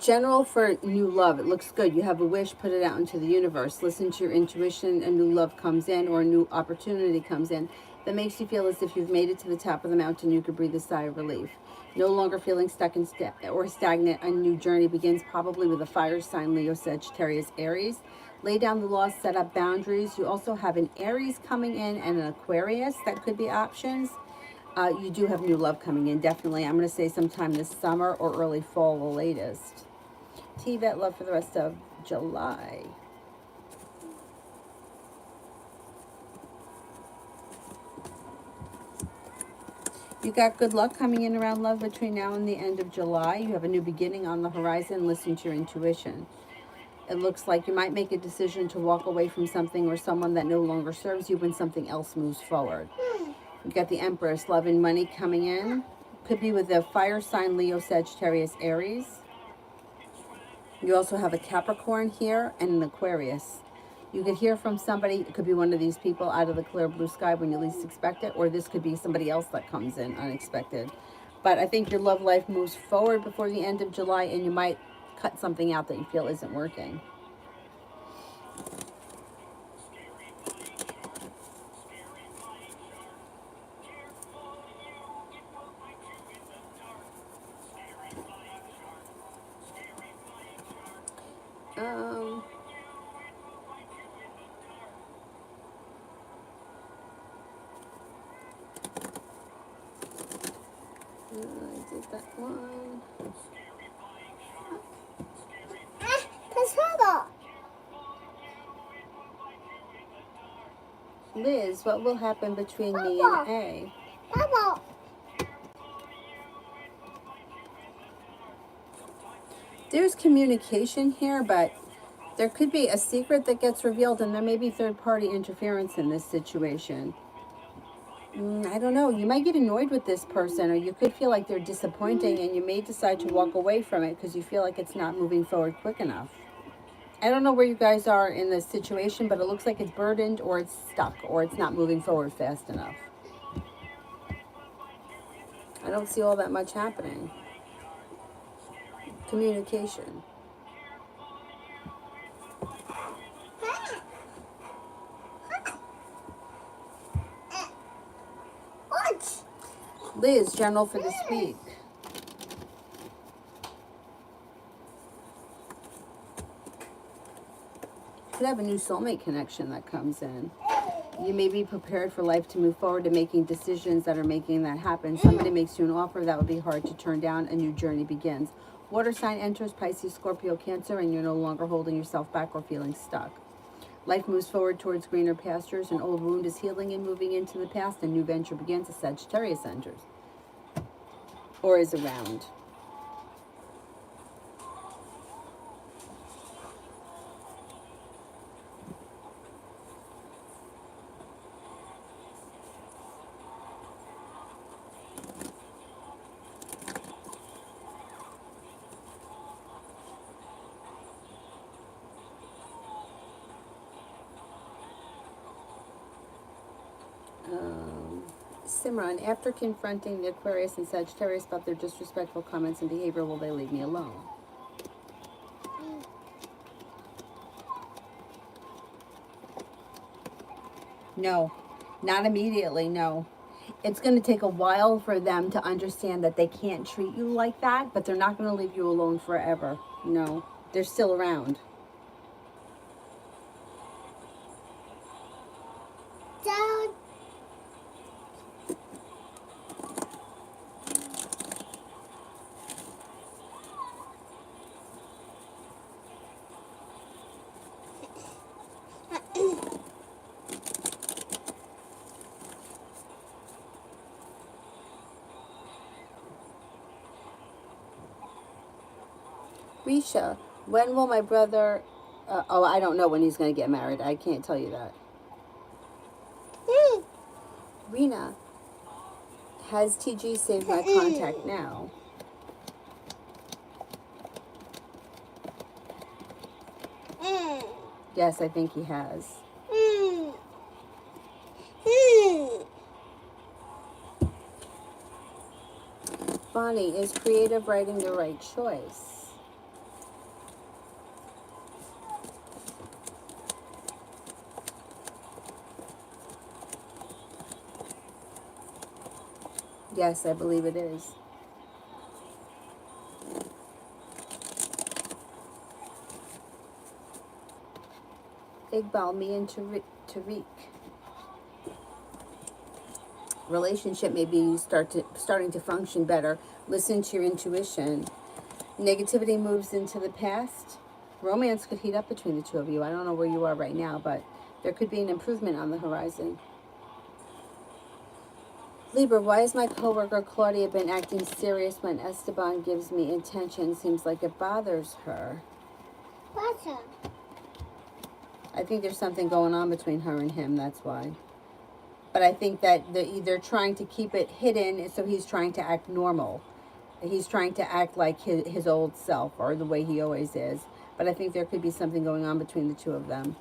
General for new love. It looks good. You have a wish, put it out into the universe. Listen to your intuition. A new love comes in, or a new opportunity comes in that makes you feel as if you've made it to the top of the mountain. You could breathe a sigh of relief. No longer feeling stuck or stagnant. A new journey begins, probably with a fire sign, Leo, Sagittarius, Aries. Lay down the law, set up boundaries. You also have an Aries coming in and an Aquarius. That could be options. You do have new love coming in, definitely. I'm going to say sometime this summer or early fall, the latest. T-Vet love for the rest of July. You got good luck coming in around love between now and the end of July. You have a new beginning on the horizon. Listen to your intuition. It looks like you might make a decision to walk away from something or someone that no longer serves you when something else moves forward. You got the Empress, love and money coming in. Could be with a fire sign, Leo, Sagittarius, Aries. You also have a Capricorn here and an Aquarius. You could hear from somebody. It could be one of these people out of the clear blue sky when you least expect it, or this could be somebody else that comes in unexpected. But I think your love life moves forward before the end of July, and you might cut something out that you feel isn't working. Um, I did that one. Liz, what will happen between me and A? There's communication here, but there could be a secret that gets revealed, and there may be third-party interference in this situation. I don't know. You might get annoyed with this person, or you could feel like they're disappointing, and you may decide to walk away from it because you feel like it's not moving forward quick enough. I don't know where you guys are in this situation, but it looks like it's burdened, or it's stuck, or it's not moving forward fast enough. I don't see all that much happening. Communication. Liz, general for this week. You could have a new soulmate connection that comes in. You may be prepared for life to move forward and making decisions that are making that happen. Somebody makes you an offer that would be hard to turn down. A new journey begins. Water sign enters, Pisces, Scorpio, Cancer, and you're no longer holding yourself back or feeling stuck. Life moves forward towards greener pastures. An old wound is healing and moving into the past. A new venture begins. A Sagittarius enters or is around. Simran, after confronting the Aquarius and Sagittarius about their disrespectful comments and behavior, will they leave me alone? No, not immediately, no. It's going to take a while for them to understand that they can't treat you like that, but they're not going to leave you alone forever. No, they're still around. Risha, When will my brother... oh, I don't know when he's going to get married. I can't tell you that. Rena, has TG saved my contact now? Yes, I think he has. Bonnie, is creative writing the right choice? Yes, I believe it is. Iqbal, me and Tariq. Relationship may be starting to function better. Listen to your intuition. Negativity moves into the past. Romance could heat up between the two of you. I don't know where you are right now, but there could be an improvement on the horizon. Libra, why has my coworker Claudia been acting serious when Esteban gives me attention? Seems like it bothers her. Butter. I think there's something going on between her and him, that's why. But I think that they're trying to keep it hidden, so he's trying to act normal. He's trying to act like his old self, or the way he always is. But I think there could be something going on between the two of them.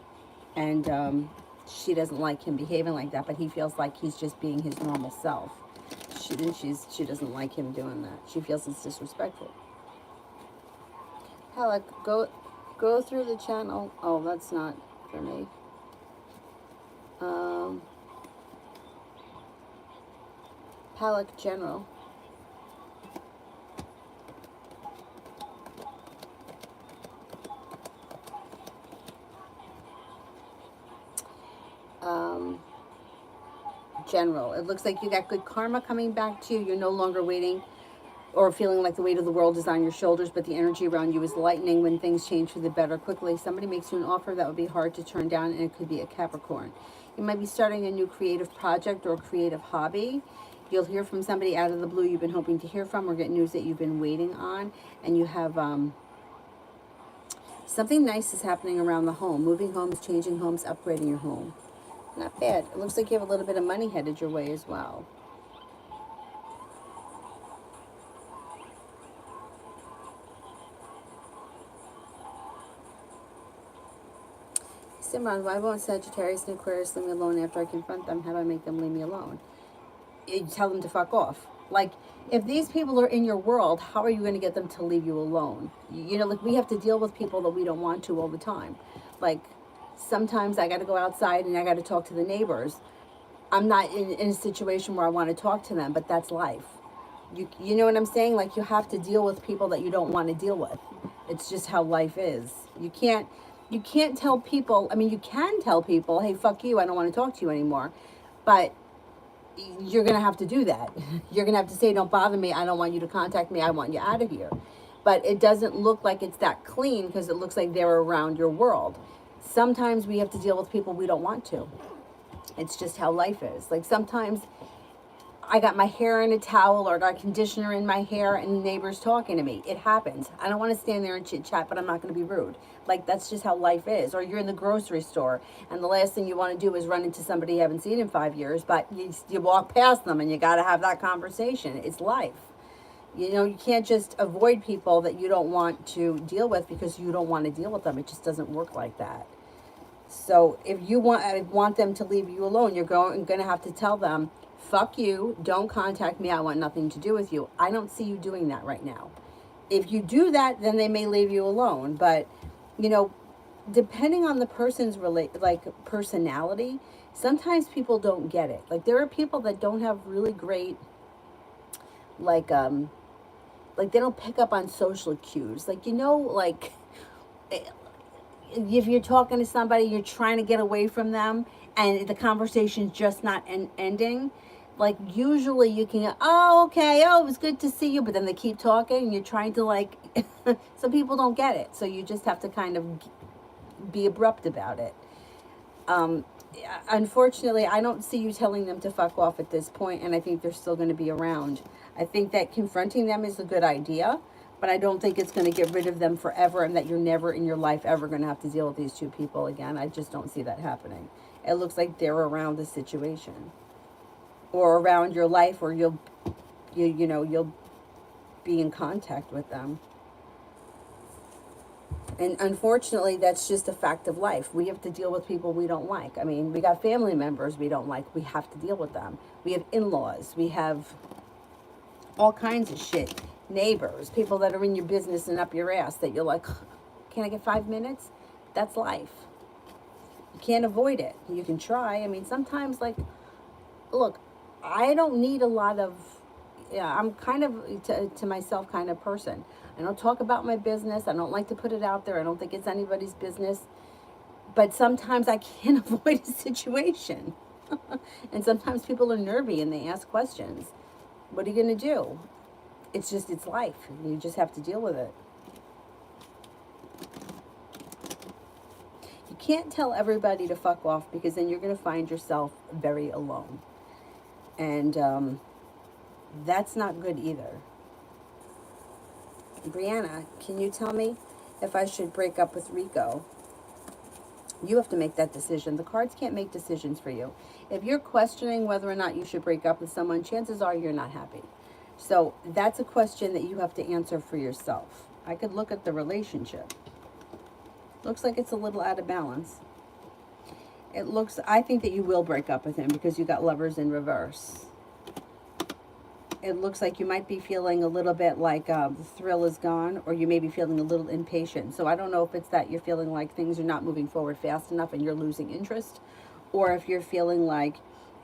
And she doesn't like him behaving like that, but he feels like he's just being his normal self. She doesn't like him doing that. She feels it's disrespectful. Halleck, go through the channel. Oh, that's not for me. Halleck General. General. It looks like you got good karma coming back to you. You're no longer waiting or feeling like the weight of the world is on your shoulders, but the energy around you is lightening when things change for the better quickly. Somebody makes you an offer that would be hard to turn down, and it could be a Capricorn. You might be starting a new creative project or creative hobby. You'll hear from somebody out of the blue you've been hoping to hear from, or get news that you've been waiting on. And you have something nice is happening around the home. Moving homes, changing homes, upgrading your home. Not bad. It looks like you have a little bit of money headed your way as well. Simran, why won't Sagittarius and Aquarius leave me alone after I confront them? How do I make them leave me alone? You tell them to fuck off. Like, if these people are in your world, how are you going to get them to leave you alone? You know, like, we have to deal with people that we don't want to all the time. Like, sometimes I got to go outside and I got to talk to the neighbors. I'm not in a situation where I want to talk to them, but that's life. You know what I'm saying? Like, you have to deal with people that you don't want to deal with. It's just how life is. You can't tell people, I mean, you can tell people, hey, fuck you, I don't want to talk to you anymore. But you're going to have to do that. You're going to have to say, don't bother me, I don't want you to contact me, I want you out of here. But it doesn't look like it's that clean, because it looks like they're around your world. Sometimes we have to deal with people we don't want to. It's just how life is. Like, sometimes I got my hair in a towel, or got conditioner in my hair, and the neighbor's talking to me. It happens. I don't want to stand there and chit chat, but I'm not going to be rude. Like, that's just how life is. Or you're in the grocery store, and the last thing you want to do is run into somebody you haven't seen in 5 years, but you walk past them and you got to have that conversation. It's life. You know, you can't just avoid people that you don't want to deal with because you don't want to deal with them. It just doesn't work like that. So if you want them to leave you alone, you're going to have to tell them, fuck you, don't contact me, I want nothing to do with you. I don't see you doing that right now. If you do that, then they may leave you alone. But, you know, depending on the person's personality, sometimes people don't get it. Like, there are people that don't have really great, like they don't pick up on social cues. Like, you know, like, if you're talking to somebody, you're trying to get away from them, and the conversation's just not ending. Like, usually you can, oh, okay, oh, it was good to see you, but then they keep talking, and you're trying to, like, some people don't get it, so you just have to kind of be abrupt about it. Unfortunately, I don't see you telling them to fuck off at this point, and I think they're still going to be around. I think that confronting them is a good idea, But I don't think it's going to get rid of them forever and that you're never in your life ever going to have to deal with these two people again. I just don't see that happening. It looks like they're around the situation or around your life, or you'll be in contact with them. And unfortunately, that's just a fact of life. We have to deal with people we don't like. I mean, we got family members we don't like. We have to deal with them. We have in-laws. We have all kinds of shit. Neighbors, people that are in your business and up your ass that you're like, can I get 5 minutes? That's life. You can't avoid it. You can try. I mean, sometimes, like, look, I don't need a lot of, I'm kind of, to myself, kind of person. I don't talk about my business. I don't like to put it out there. I don't think it's anybody's business. But sometimes I can't avoid a situation. And sometimes people are nervy and they ask questions. What are you going to do? It's life. You just have to deal with it. You can't tell everybody to fuck off, because then you're going to find yourself very alone. And that's not good either. Brianna, can you tell me if I should break up with Rico? You have to make that decision. The cards can't make decisions for you. If you're questioning whether or not you should break up with someone, chances are you're not happy. So that's a question that you have to answer for yourself. I could look at the relationship. Looks like it's a little out of balance. I think that you will break up with him because you got Lovers in reverse. It looks like you might be feeling a little bit like the thrill is gone, or you may be feeling a little impatient. So I don't know if it's that you're feeling like things are not moving forward fast enough and you're losing interest, or if you're feeling like,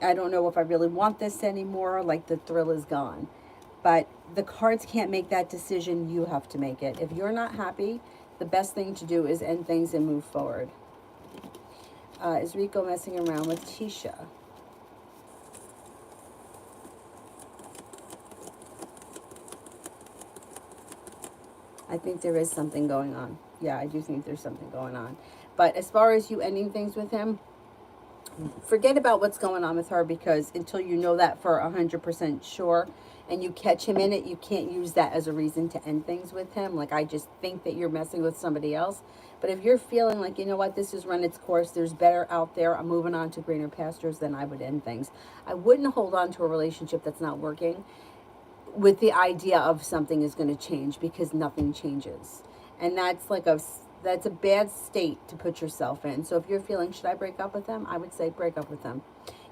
I don't know if I really want this anymore, like the thrill is gone. But the cards can't make that decision. You have to make it. If you're not happy, the best thing to do is end things and move forward. Is Rico messing around with Tisha? I think there is something going on. Yeah, I do think there's something going on. But as far as you ending things with him, forget about what's going on with her, because until you know that for 100% sure and you catch him in it, you can't use that as a reason to end things with him. Like, I just think that you're messing with somebody else. But if you're feeling like, you know what, this has run its course, there's better out there, I'm moving on to greener pastures, then I would end things. I wouldn't hold on to a relationship that's not working with the idea of something is going to change, because nothing changes. And that's a bad state to put yourself in. So if you're feeling, should I break up with them? I would say break up with them.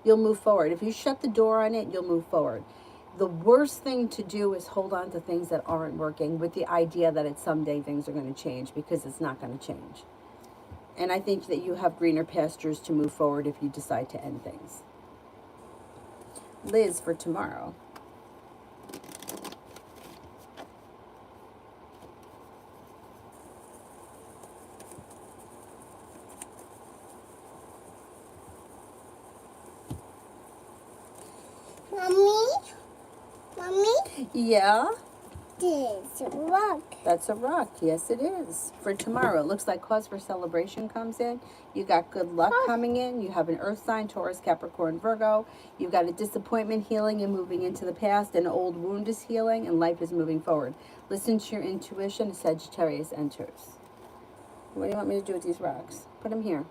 You'll move forward. If you shut the door on it, you'll move forward. The worst thing to do is hold on to things that aren't working with the idea that it's someday things are going to change, because it's not going to change. And I think that you have greener pastures to move forward if you decide to end things. Liz, for tomorrow. Mommy? Yeah? This a rock. That's a rock. Yes, it is. For tomorrow, it looks like cause for celebration comes in. You got good luck coming in. You have an earth sign, Taurus, Capricorn, Virgo. You've got a disappointment healing and moving into the past. An old wound is healing and life is moving forward. Listen to your intuition. Sagittarius enters. What do you want me to do with these rocks? Put them here.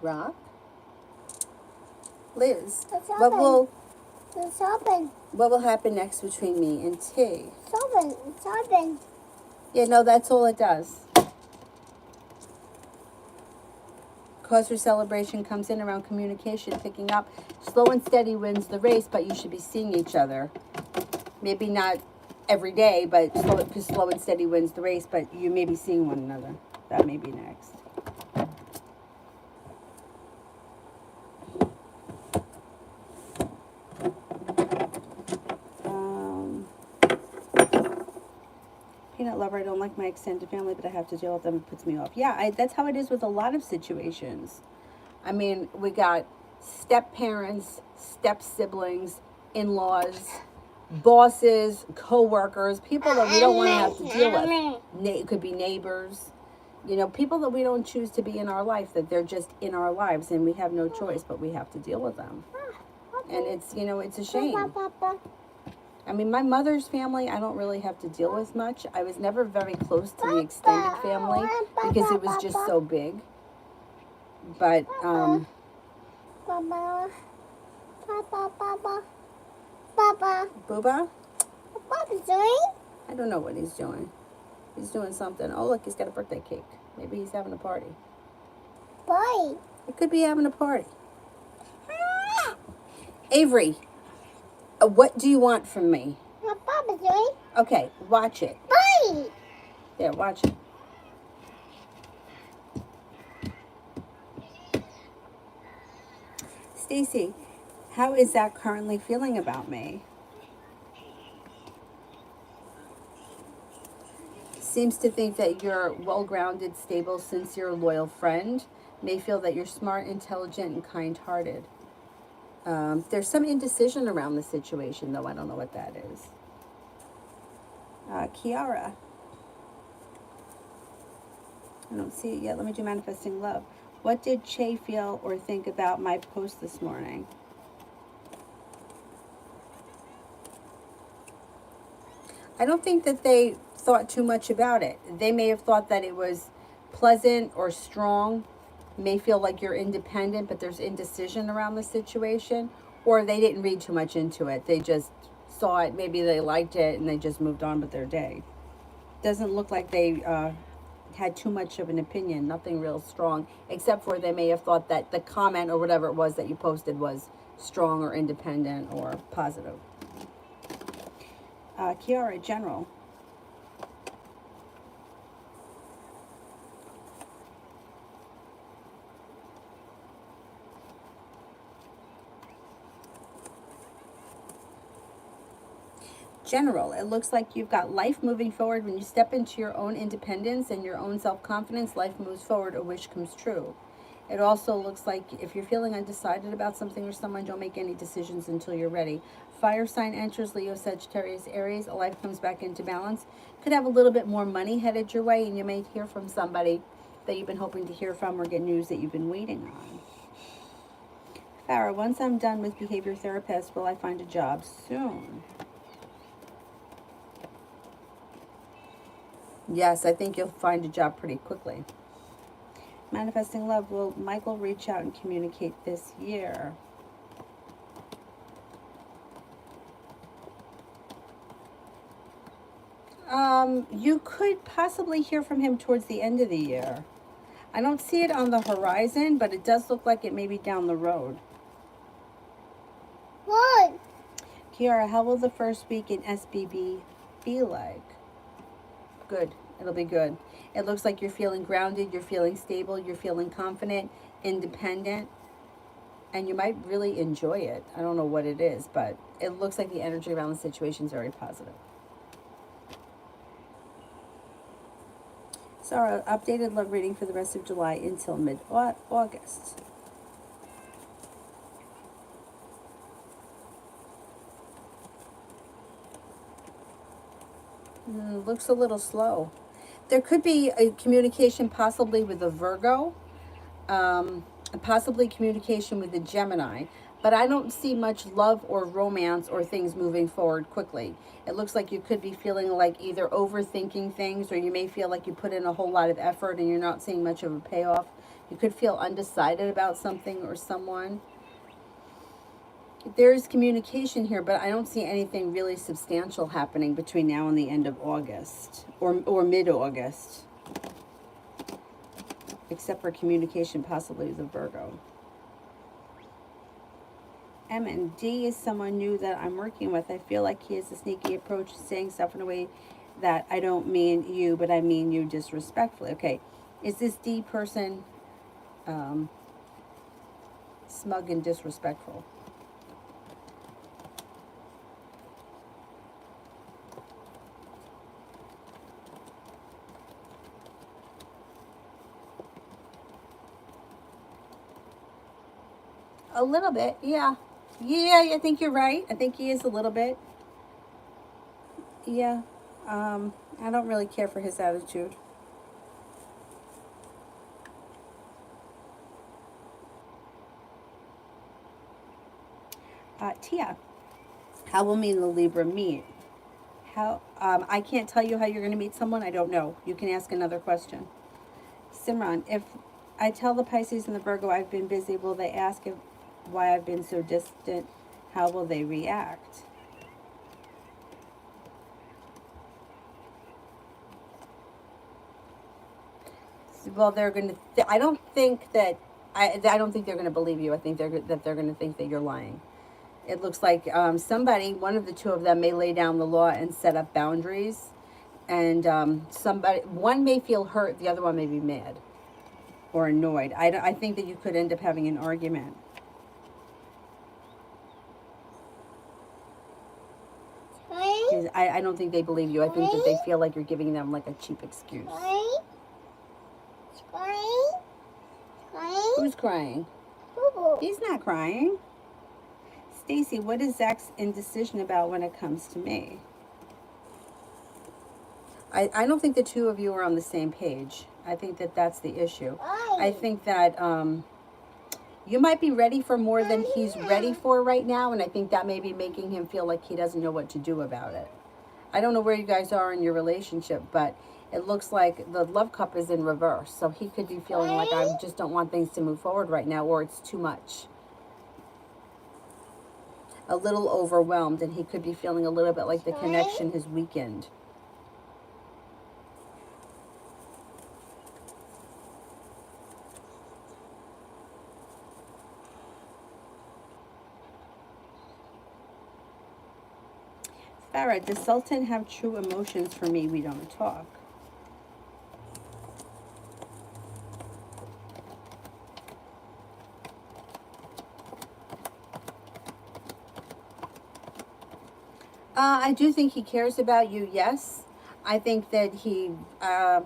Rock. Liz, what will happen next between me and T? It's open. Yeah, no, that's all it does. Cause for celebration comes in around communication, picking up. Slow and steady wins the race, but you should be seeing each other. Maybe not every day, but slow and steady wins the race, but you may be seeing one another. That may be next. Peanut lover, I don't like my extended family, but I have to deal with them. It puts me off. Yeah, that's how it is with a lot of situations. I mean, we got step parents, step siblings, in-laws, bosses, co-workers, people that we don't want to have to deal with. It could be neighbors. You know, people that we don't choose to be in our life, that they're just in our lives and we have no choice, but we have to deal with them. And it's, you know, it's a shame. I mean, my mother's family, I don't really have to deal with much. I was never very close to the extended family because it was just so big. But, Papa. Papa. Booba? What Papa's doing? I don't know what he's doing. He's doing something. Oh, look, he's got a birthday cake. Maybe he's having a party. Boy. It could be having a party. Avery, what do you want from me? What Papa's doing? Okay, watch it. Boy. There, watch it. Stacy, how is Zach currently feeling about me? Seems to think that you're well-grounded, stable, sincere, loyal friend. May feel that you're smart, intelligent, and kind-hearted. There's some indecision around the situation, though. I don't know what that is. Kiara. I don't see it yet. Let me do manifesting love. What did Che feel or think about my post this morning? I don't think that they thought too much about it. They may have thought that it was pleasant or strong. May feel like you're independent, but there's indecision around the situation. Or they didn't read too much into it. They just saw it. Maybe they liked it and they just moved on with their day. Doesn't look like they had too much of an opinion. Nothing real strong. Except for they may have thought that the comment or whatever it was that you posted was strong or independent or positive. Kiara, general. General, it looks like you've got life moving forward. When you step into your own independence and your own self-confidence, life moves forward, a wish comes true. It also looks like if you're feeling undecided about something or someone, don't make any decisions until you're ready. Fire sign enters, Leo, Sagittarius, Aries. A life comes back into balance. Could have a little bit more money headed your way, and you may hear from somebody that you've been hoping to hear from or get news that you've been waiting on. Farah, once I'm done with behavior therapist, will I find a job soon? Yes, I think you'll find a job pretty quickly. Manifesting love, will Michael reach out and communicate this year? You could possibly hear from him towards the end of the year. I don't see it on the horizon, but it does look like it may be down the road. What? Kiara, how will the first week in SBB be like? Good. It'll be good. It looks like you're feeling grounded, you're feeling stable, you're feeling confident, independent, and you might really enjoy it. I don't know what it is, but it looks like the energy around the situation is very positive. Sarah, updated love reading for the rest of July until mid-August. Looks a little slow. There could be a communication possibly with a Virgo, possibly communication with a Gemini, but I don't see much love or romance or things moving forward quickly. It looks like you could be feeling like either overthinking things, or you may feel like you put in a whole lot of effort and you're not seeing much of a payoff. You could feel undecided about something or someone. There's communication here, but I don't see anything really substantial happening between now and the end of August or mid-August, except for communication possibly with a Virgo. M and D is someone new that I'm working with. I feel like he has a sneaky approach, saying stuff in a way that I don't mean you, but I mean you disrespectfully. Okay, is this D person smug and disrespectful? A little bit, yeah. Yeah, I think you're right. I think he is a little bit. Yeah. I don't really care for his attitude. Tia, how will me and the Libra meet? How? I can't tell you how you're going to meet someone. I don't know. You can ask another question. Simran, if I tell the Pisces and the Virgo I've been busy, will they ask if, why I've been so distant? How will they react? Well, they're going to. I don't think that. I don't think they're going to believe you. I think they're going to think that you're lying. It looks like somebody, one of the two of them, may lay down the law and set up boundaries, and one may feel hurt, the other one may be mad or annoyed. I think that you could end up having an argument. I don't think they believe you. I think that they feel like you're giving them like a cheap excuse. Who's crying? He's not crying. Stacy, what is Zach's indecision about when it comes to me? I don't think the two of you are on the same page. I think that that's the issue. I think that you might be ready for more than he's ready for right now, and I think that may be making him feel like he doesn't know what to do about it. I don't know where you guys are in your relationship, but it looks like the love cup is in reverse. So he could be feeling like, I just don't want things to move forward right now, or it's too much. A little overwhelmed, and he could be feeling a little bit like the connection has weakened. Farah, does Sultan have true emotions for me? We don't talk. I do think he cares about you, yes. I think that I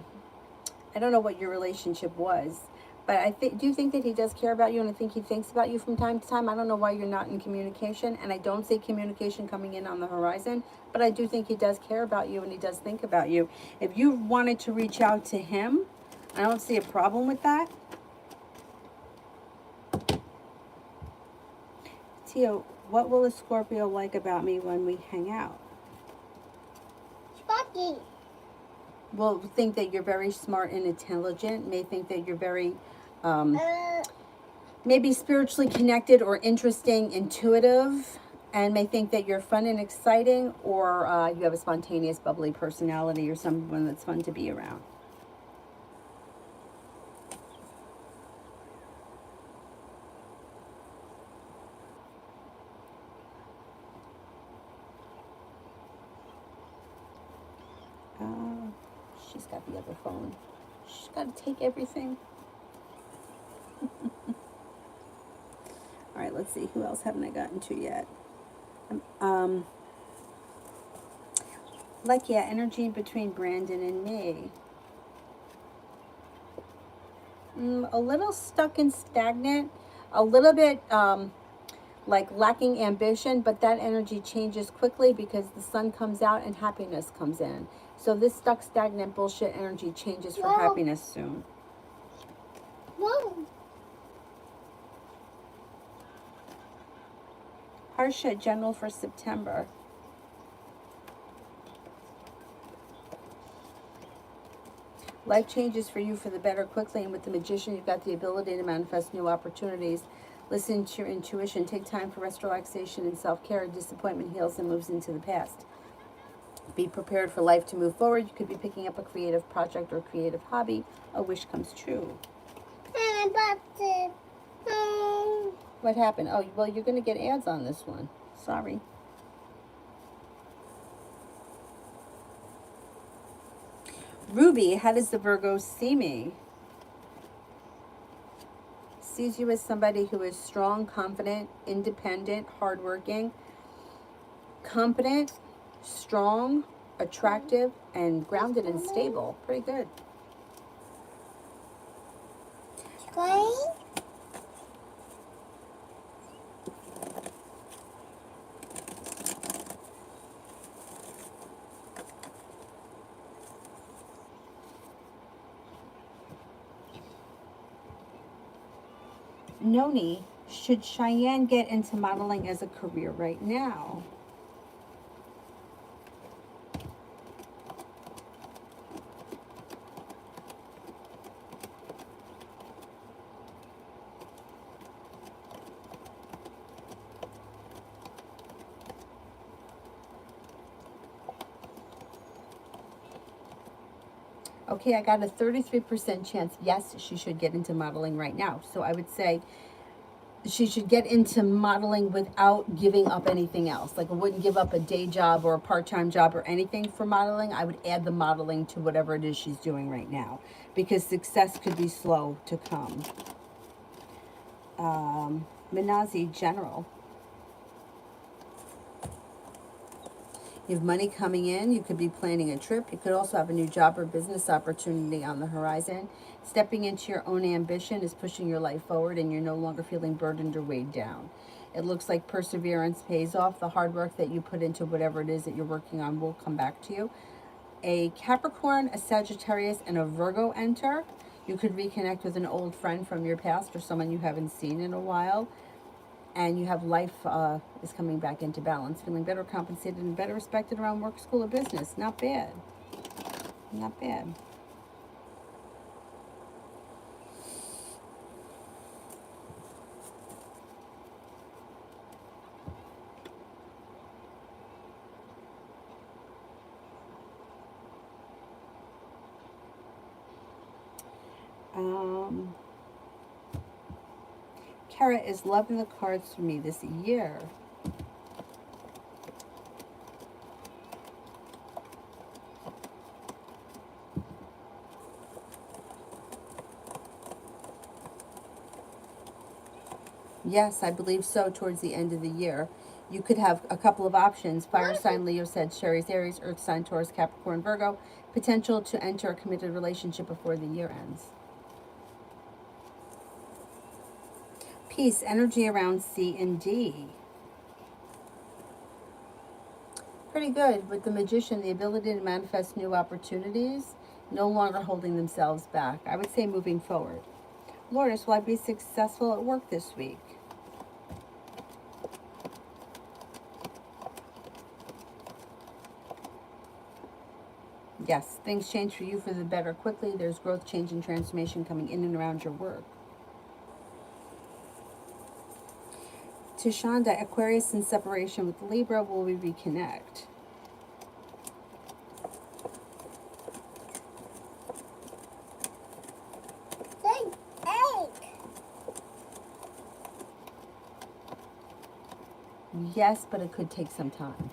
don't know what your relationship was, but do think that he does care about you, and I think he thinks about you from time to time. I don't know why you're not in communication, and I don't see communication coming in on the horizon, but I do think he does care about you, and he does think about you. If you wanted to reach out to him, I don't see a problem with that. Tio, what will a Scorpio like about me when we hang out? Sparky. Will think that you're very smart and intelligent, may think that you're very maybe spiritually connected or interesting, intuitive, and may think that you're fun and exciting, or you have a spontaneous, bubbly personality, or someone that's fun to be around. She's got the other phone. She's got to take everything. All right, let's see. Who else haven't I gotten to yet? Like, yeah, energy between Brandon and me. A little stuck and stagnant. A little bit like lacking ambition, but that energy changes quickly because the sun comes out and happiness comes in. So this stuck, stagnant bullshit energy changes for happiness soon. Harsha, general for September. Life changes for you for the better quickly, and with the Magician, you've got the ability to manifest new opportunities. Listen to your intuition. Take time for rest, relaxation, and self-care. Disappointment heals and moves into the past. Be prepared for life to move forward. You could be picking up a creative project or creative hobby. A wish comes true. What happened? Oh, well, you're going to get ads on this one. Sorry. Ruby, how does the Virgo see me? Sees you as somebody who is strong, confident, independent, hardworking, competent, strong, attractive, and grounded and stable. Pretty good. Noni, Should Cheyenne get into modeling as a career right now? Okay, I got a 33% chance. Yes, she should get into modeling right now. So I would say she should get into modeling without giving up anything else. Like I wouldn't give up a day job or a part-time job or anything for modeling. I would add the modeling to whatever it is she's doing right now, because success could be slow to come. Minazi, general. You have money coming in. You could be planning a trip. You could also have a new job or business opportunity on the horizon. Stepping into your own ambition is pushing your life forward, and you're no longer feeling burdened or weighed down. It looks like perseverance pays off. The hard work that you put into whatever it is that you're working on will come back to you. A Capricorn, a Sagittarius, and a Virgo enter. You could reconnect with an old friend from your past or someone you haven't seen in a while. And you have life is coming back into balance, feeling better compensated and better respected around work, school, or business. Not bad. Not bad. Kara is loving the cards for me this year. Yes, I believe so. Towards the end of the year, you could have a couple of options: fire sign, Leo, Sagittarius, Aries, earth sign, Taurus, Capricorn, Virgo. Potential to enter a committed relationship before the year ends. Peace, energy around C and D. Pretty good. With the Magician, the ability to manifest new opportunities, no longer holding themselves back. I would say moving forward. Lourdes, will I be successful at work this week? Yes, things change for you for the better quickly. There's growth, change, and transformation coming in and around your work. Tashonda, Aquarius in separation with Libra, will we reconnect? Yes, but it could take some time.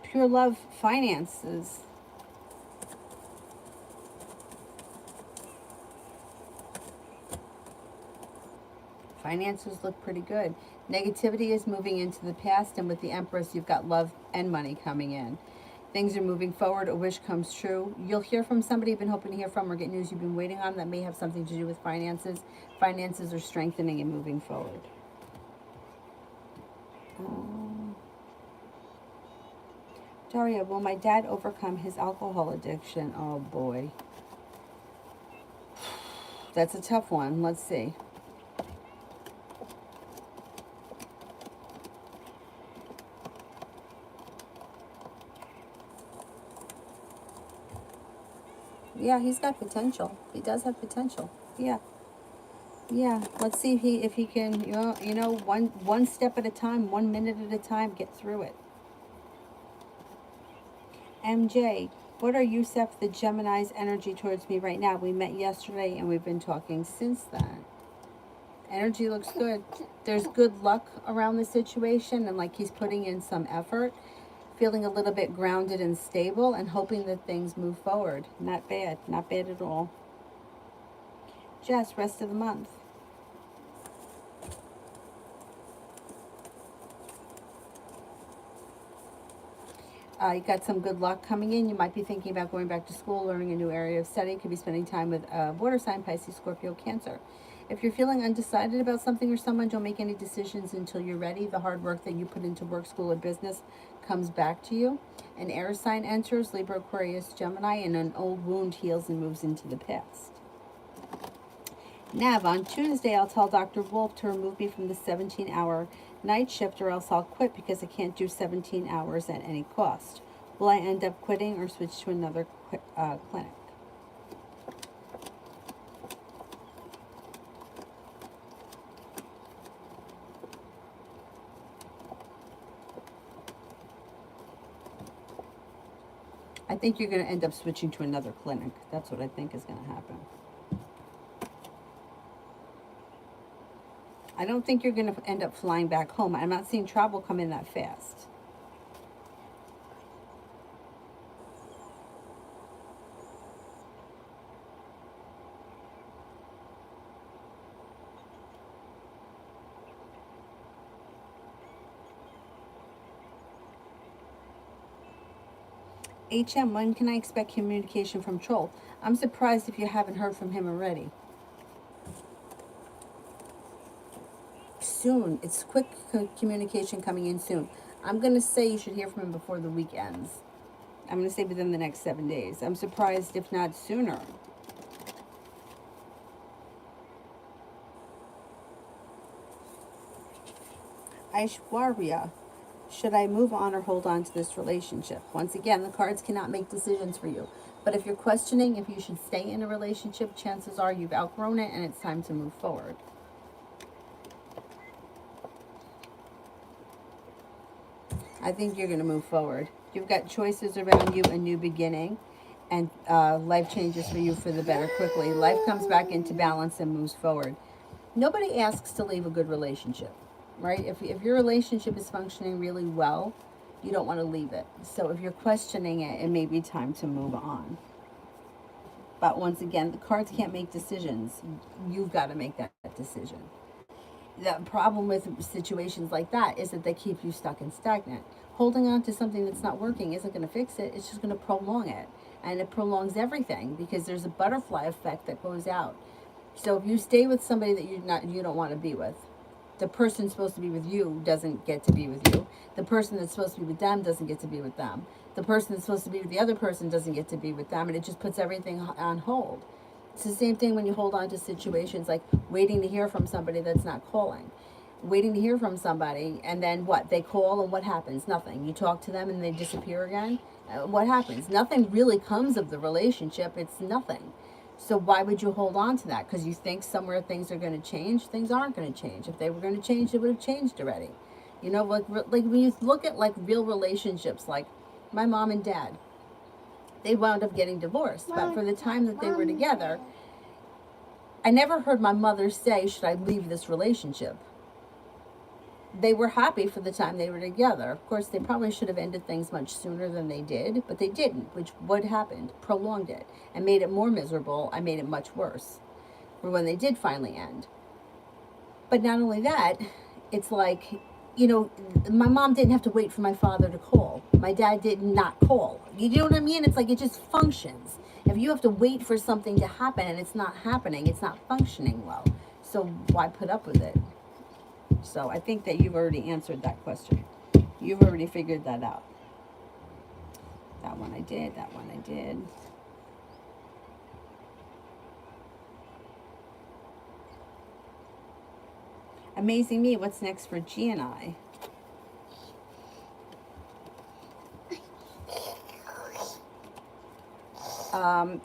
Pure love, finances. Finances look pretty good. Negativity is moving into the past, and with the Empress, you've got love and money coming in. Things are moving forward. A wish comes true. You'll hear from somebody you've been hoping to hear from, or get news you've been waiting on that may have something to do with finances. Finances are strengthening and moving forward. Daria, will my dad overcome his alcohol addiction? Oh boy. That's a tough one. Let's see. Yeah, he's got potential. He does have potential. Yeah. Yeah. Let's see if he can, one step at a time, 1 minute at a time, get through it. MJ, what are Yusef the Gemini's energy towards me right now? We met yesterday and we've been talking since then. Energy looks good. There's good luck around the situation, and like he's putting in some effort, feeling a little bit grounded and stable, and hoping that things move forward. Not bad. Not bad at all. Jess, rest of the month. You got some good luck coming in. You might be thinking about going back to school, learning a new area of study. Could be spending time with water sign, Pisces, Scorpio, Cancer. If you're feeling undecided about something or someone, don't make any decisions until you're ready. The hard work that you put into work, school, or business comes back to you. An air sign enters, Libra, Aquarius, Gemini, and an old wound heals and moves into the past. Nav, on Tuesday, I'll tell Dr. Wolf to remove me from the 17-hour night shift, or else I'll quit because I can't do 17 hours at any cost. Will I end up quitting or switch to another clinic? I think you're going to end up switching to another clinic. That's what I think is going to happen. I don't think you're going to end up flying back home. I'm not seeing travel come in that fast. HM, when can I expect communication from Troll? I'm surprised if you haven't heard from him already. Soon. It's quick communication coming in soon. I'm going to say you should hear from him before the week ends. I'm going to say within the next 7 days. I'm surprised if not sooner. Aishwarya, should I move on or hold on to this relationship? Once again, the cards cannot make decisions for you. But if you're questioning if you should stay in a relationship, chances are you've outgrown it and it's time to move forward. I think you're going to move forward. You've got choices around you, a new beginning, and life changes for you for the better quickly. Life comes back into balance and moves forward. Nobody asks to leave a good relationship, right? If your relationship is functioning really well, you don't want to leave it. So if you're questioning it, it may be time to move on. But once again, the cards can't make decisions. You've got to make that decision. The problem with situations like that is that they keep you stuck and stagnant. Holding on to something that's not working isn't going to fix it. It's just going to prolong it. And it prolongs everything because there's a butterfly effect that goes out. So if you stay with somebody that you don't want to be with, the person supposed to be with you doesn't get to be with you. The person that's supposed to be with them doesn't get to be with them. The person that's supposed to be with the other person doesn't get to be with them. And it just puts everything on hold. It's the same thing when you hold on to situations like waiting to hear from somebody that's not calling. Waiting to hear from somebody, and then what? They call, and what happens? Nothing. You talk to them, and they disappear again. What happens? Nothing really comes of the relationship. It's nothing. So why would you hold on to that? Because you think somewhere things are going to change? Things aren't going to change. If they were going to change, it would have changed already. You know, like when you look at like real relationships, like my mom and dad, they wound up getting divorced. But for the time that they were together, I never heard my mother say, should I leave this relationship? They were happy for the time they were together. Of course, they probably should have ended things much sooner than they did, but they didn't, which what happened? Prolonged it and made it more miserable. I made it much worse for when they did finally end. But not only that, it's like, you know, my mom didn't have to wait for my father to call. My dad did not call. You know what I mean? It's like it just functions. If you have to wait for something to happen and it's not happening, it's not functioning well. So why put up with it? So I think that you've already answered that question. You've already figured that out. That one I did, that one I did. Amazing Me, what's next for G and I?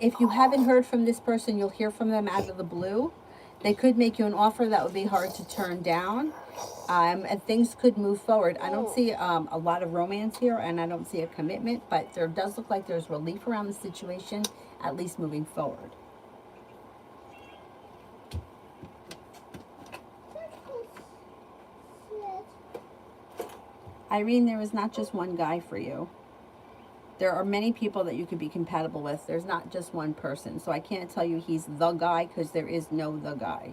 If you haven't heard from this person, you'll hear from them out of the blue. They could make you an offer that would be hard to turn down. And things could move forward. I don't see a lot of romance here, and I don't see a commitment, but there does look like there's relief around the situation, at least moving forward. Irene, there is not just one guy for you. There are many people that you could be compatible with. There's not just one person. So I can't tell you he's the guy because there is no the guy.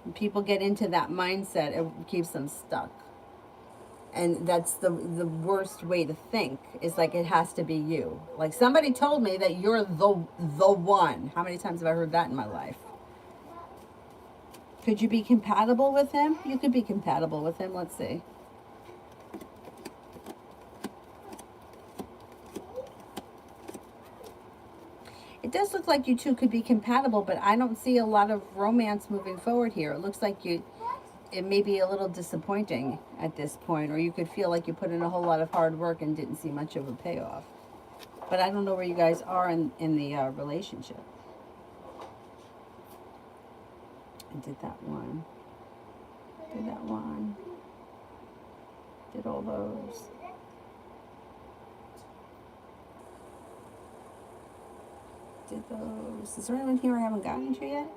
When people get into that mindset, it keeps them stuck. And that's the worst way to think, is like it has to be you. Like somebody told me that you're the one. How many times have I heard that in my life? Could you be compatible with him? You could be compatible with him. Let's see. It does look like you two could be compatible, but I don't see a lot of romance moving forward here. It looks like it may be a little disappointing at this point, or you could feel like you put in a whole lot of hard work and didn't see much of a payoff. But I don't know where you guys are in the relationship. I did that one. Did that one. Did all those. Did those. Is there anyone here I haven't gotten to yet?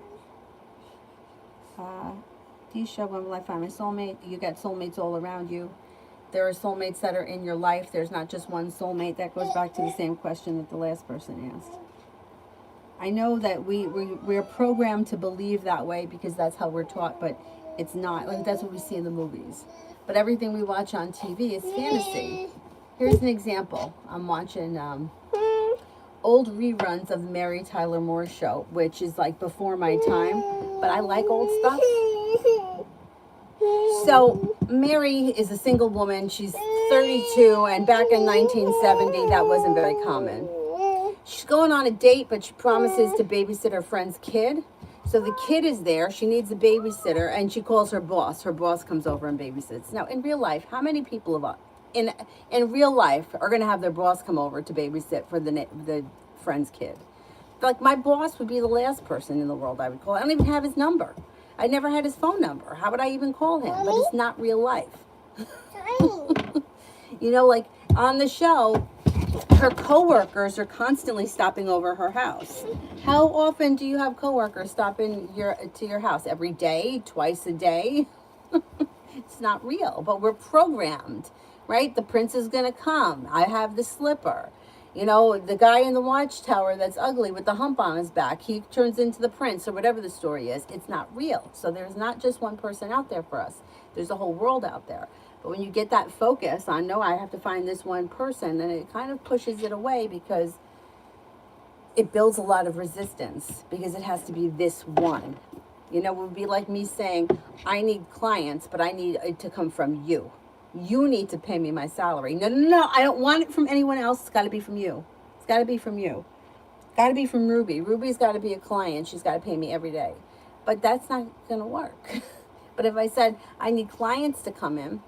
Do you show when will I find my soulmate? You got soulmates all around you. There are soulmates that are in your life. There's not just one soulmate. That goes back to the same question that the last person asked. I know that we're programmed to believe that way because that's how we're taught, but it's not. Like, that's what we see in the movies. But everything we watch on TV is fantasy. Here's an example. I'm watching old reruns of the Mary Tyler Moore Show, which is like before my time, but I like old stuff. So Mary is a single woman. She's 32, and back in 1970, that wasn't very common. She's going on a date, but she promises to babysit her friend's kid. So the kid is there. She needs a babysitter, and she calls her boss. Her boss comes over and babysits. Now, in real life, how many people in real life are going to have their boss come over to babysit for the friend's kid? Like, my boss would be the last person in the world I would call. I don't even have his number. I never had his phone number. How would I even call him? But it's not real life. You know, like on the show, her coworkers are constantly stopping over her house. How often do you have coworkers stopping to your house? Every day? Twice a day? It's not real, but we're programmed, right? The prince is going to come. I have the slipper. You know, the guy in the watchtower that's ugly with the hump on his back, he turns into the prince, or whatever the story is. It's not real. So there's not just one person out there for us. There's a whole world out there. But when you get that focus on, no, I have to find this one person, then it kind of pushes it away, because it builds a lot of resistance, because it has to be this one. You know, it would be like me saying, I need clients, but I need it to come from you. You need to pay me my salary. No, no, no, I don't want it from anyone else. It's got to be from you. It's got to be from you. It's got to be from Ruby. Ruby's got to be a client. She's got to pay me every day. But that's not going to work. But if I said, I need clients to come in,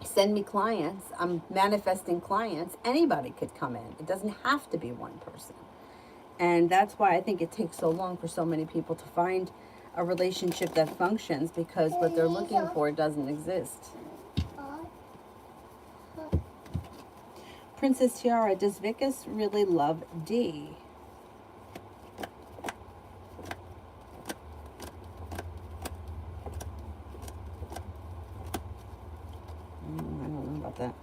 send me clients, I'm manifesting clients, anybody could come in. It doesn't have to be one person. And that's why I think it takes so long for so many people to find a relationship that functions, because what they're looking for doesn't exist. Princess Tiara, does Vicus really love D? I don't know about that.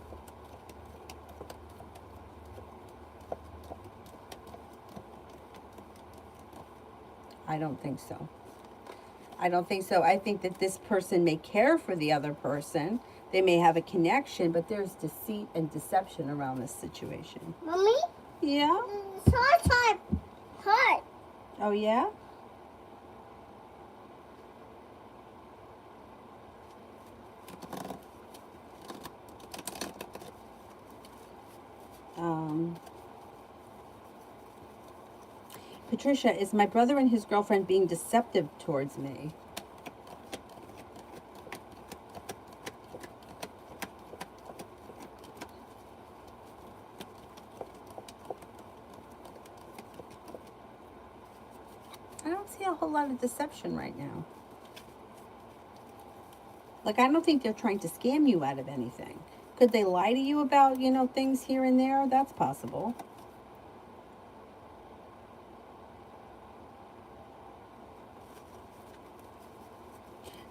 I don't think so. I don't think so. I think that this person may care for the other person. They may have a connection, but there's deceit and deception around this situation. Mommy? Yeah? Hurt. Oh, yeah? Patricia, is my brother and his girlfriend being deceptive towards me? I don't see a whole lot of deception right now. Like, I don't think they're trying to scam you out of anything. Could they lie to you about, things here and there? That's possible.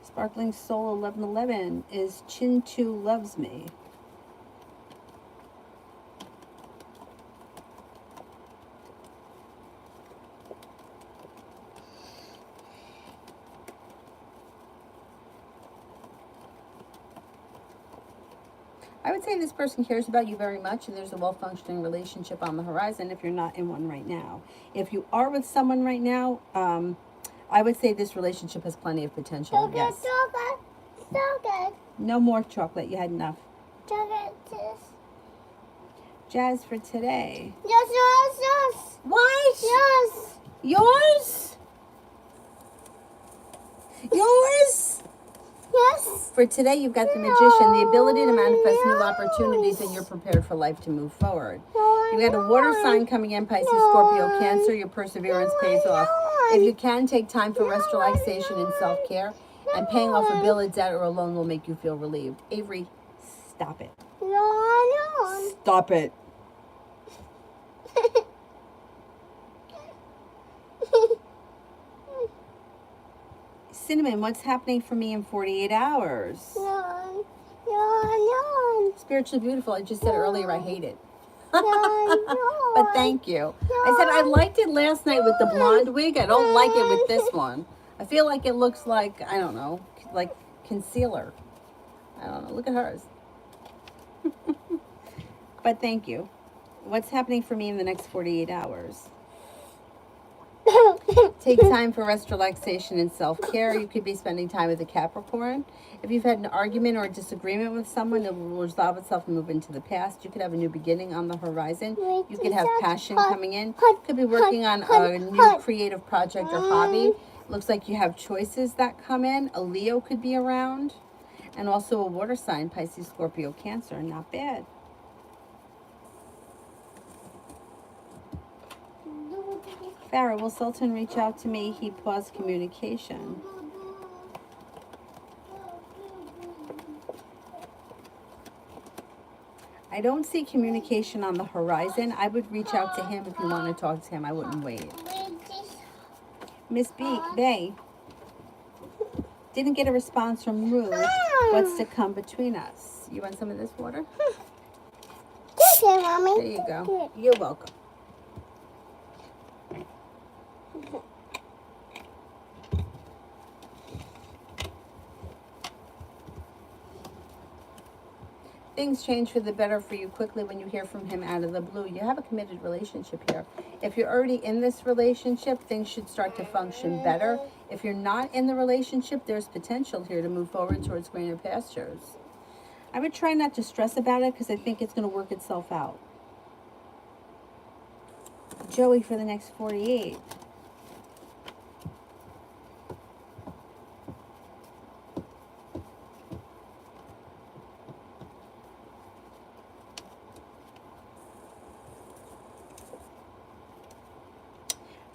Sparkling Soul 1111 is Chintu loves me. would say this person cares about you very much, and there's a well-functioning relationship on the horizon if you're not in one right now. If you are with someone right now, I would say this relationship has plenty of potential. Chocolate, Yes. chocolate, chocolate, No more chocolate. You had enough. chocolate, yes. Jazz for today. Yes, yes, yes. What? Yes. Yours? Yours? Yes. For today, you've got the magician, the ability to manifest new opportunities, and you're prepared for life to move forward. You've got a water sign coming in, Pisces, Scorpio, Cancer. Your perseverance pays off. If you can, take time for rest, relaxation, and self-care. And paying off a bill, a debt, or a loan will make you feel relieved. Avery, stop it. No. Stop it. Cinnamon, what's happening for me in 48 hours? No. No. Spiritually beautiful. I just said earlier I hate it. No. But thank you. I said I liked it last night with the blonde wig. I don't like it with this one. I feel like it looks like, I don't know, like concealer. I don't know. Look at hers. But thank you. What's happening for me in the next 48 hours? Take time for rest, relaxation, and self-care. You could be spending time with a Capricorn. If you've had an argument or a disagreement with someone, it will resolve itself and move into the past. You could have a new beginning on the horizon. You could have passion coming in. You could be working on a new creative project or hobby. Looks like you have choices that come in. A Leo could be around. And also a water sign, Pisces, Scorpio, Cancer. Not bad. Farrah, will Sultan reach out to me? He paused communication. I don't see communication on the horizon. I would reach out to him if you want to talk to him. I wouldn't wait. Miss Bay, didn't get a response from Ruth. What's to come between us? You want some of this water? Okay, Mommy. There you go. You're welcome. Things change for the better for you quickly when you hear from him out of the blue. You have a committed relationship here. If you're already in this relationship, things should start to function better. If you're not in the relationship, there's potential here to move forward towards greener pastures. I would try not to stress about it because I think it's going to work itself out. Joey for the next 48.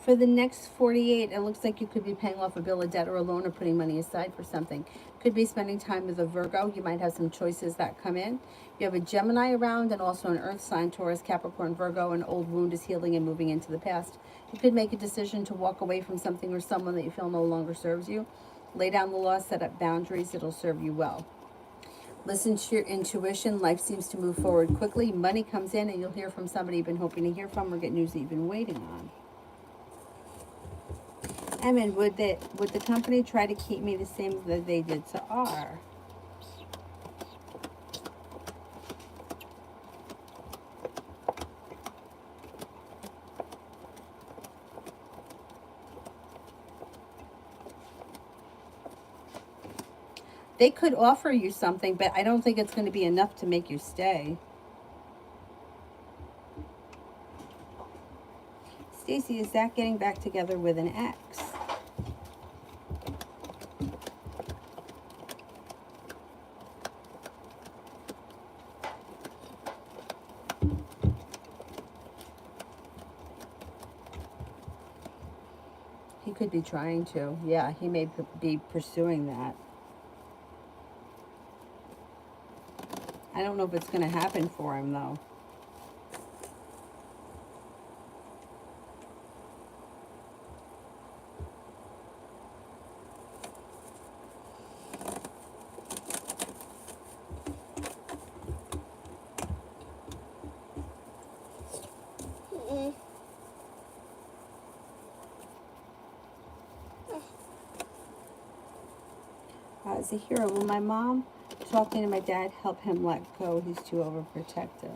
For the next 48, it looks like you could be paying off a bill, a debt, or a loan, or putting money aside for something. Could be spending time with a Virgo. You might have some choices that come in. You have a Gemini around and also an Earth sign, Taurus, Capricorn, Virgo. An old wound is healing and moving into the past. You could make a decision to walk away from something or someone that you feel no longer serves you. Lay down the law, set up boundaries. It'll serve you well. Listen to your intuition. Life seems to move forward quickly. Money comes in and you'll hear from somebody you've been hoping to hear from or get news that you've been waiting on. Emin, would the company try to keep me the same that they did to R? They could offer you something, but I don't think it's going to be enough to make you stay. Stacy, is Zach getting back together with an ex? He could be trying to. Yeah, he may be pursuing that. I don't know if it's going to happen for him, though. Zahira, will my mom Talking to my dad, help him let go. He's too overprotective.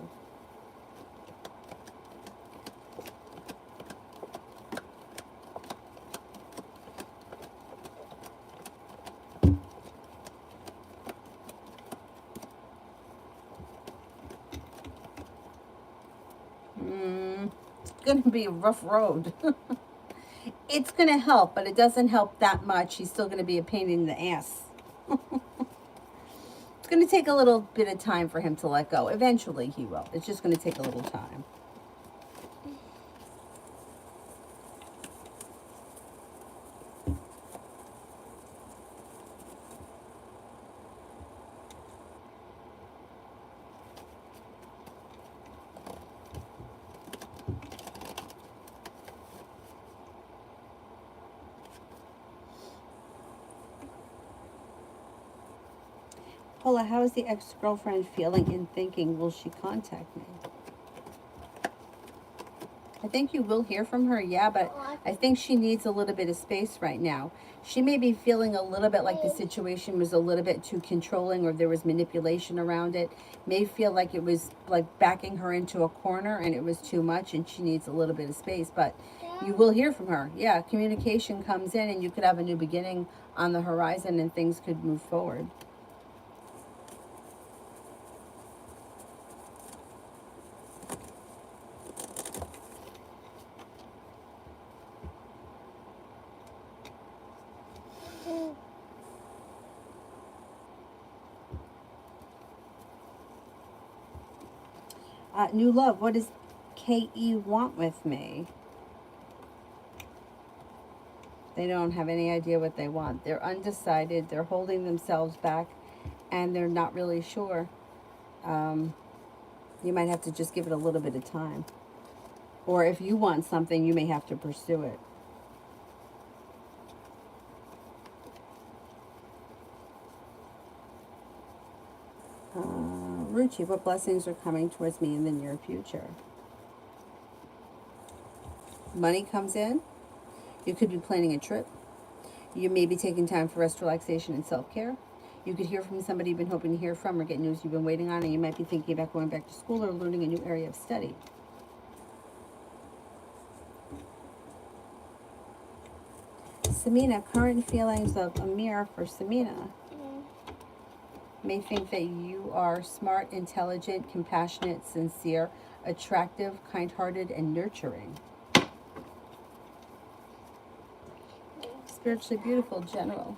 It's going to be a rough road. It's going to help, but it doesn't help that much. He's still going to be a pain in the ass. It's going to take a little bit of time for him to let go. Eventually he will. It's just going to take a little time. Paula, how is the ex-girlfriend feeling and thinking? Will she contact me? I think you will hear from her, yeah, but I think she needs a little bit of space right now. She may be feeling a little bit like the situation was a little bit too controlling or there was manipulation around it. May feel like it was like backing her into a corner and it was too much and she needs a little bit of space, but you will hear from her. Yeah, communication comes in and you could have a new beginning on the horizon and things could move forward. New love, what does KE want with me? They don't have any idea what they want. They're undecided. They're holding themselves back and they're not really sure. You might have to just give it a little bit of time. Or if you want something, you may have to pursue it. Ruchi, what blessings are coming towards me in the near future? Money comes in. You could be planning a trip. You may be taking time for rest, relaxation, and self-care. You could hear from somebody you've been hoping to hear from or get news you've been waiting on, and you might be thinking about going back to school or learning a new area of study. Samina, current feelings of Amir for Samina. May think that you are smart, intelligent, compassionate, sincere, attractive, kind-hearted, and nurturing. Spiritually beautiful, general.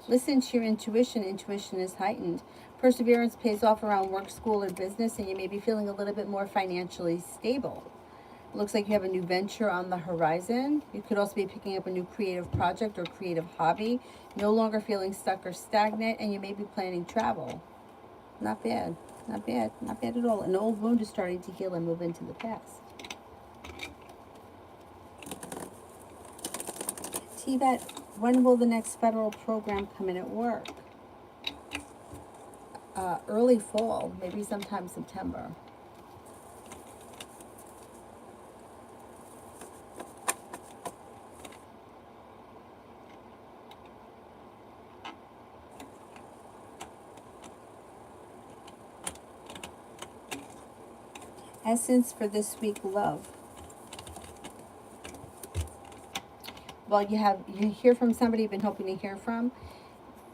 Listen to your intuition. Intuition is heightened. Perseverance pays off around work, school, or business, and you may be feeling a little bit more financially stable. Looks like you have a new venture on the horizon. You could also be picking up a new creative project or creative hobby. No longer feeling stuck or stagnant, and you may be planning travel. Not bad. Not bad. Not bad at all. An old wound is starting to heal and move into the past. Tibet, when will the next federal program come in at work? Early fall, maybe sometime September. Essence for this week, love. Well, you hear from somebody you've been hoping to hear from.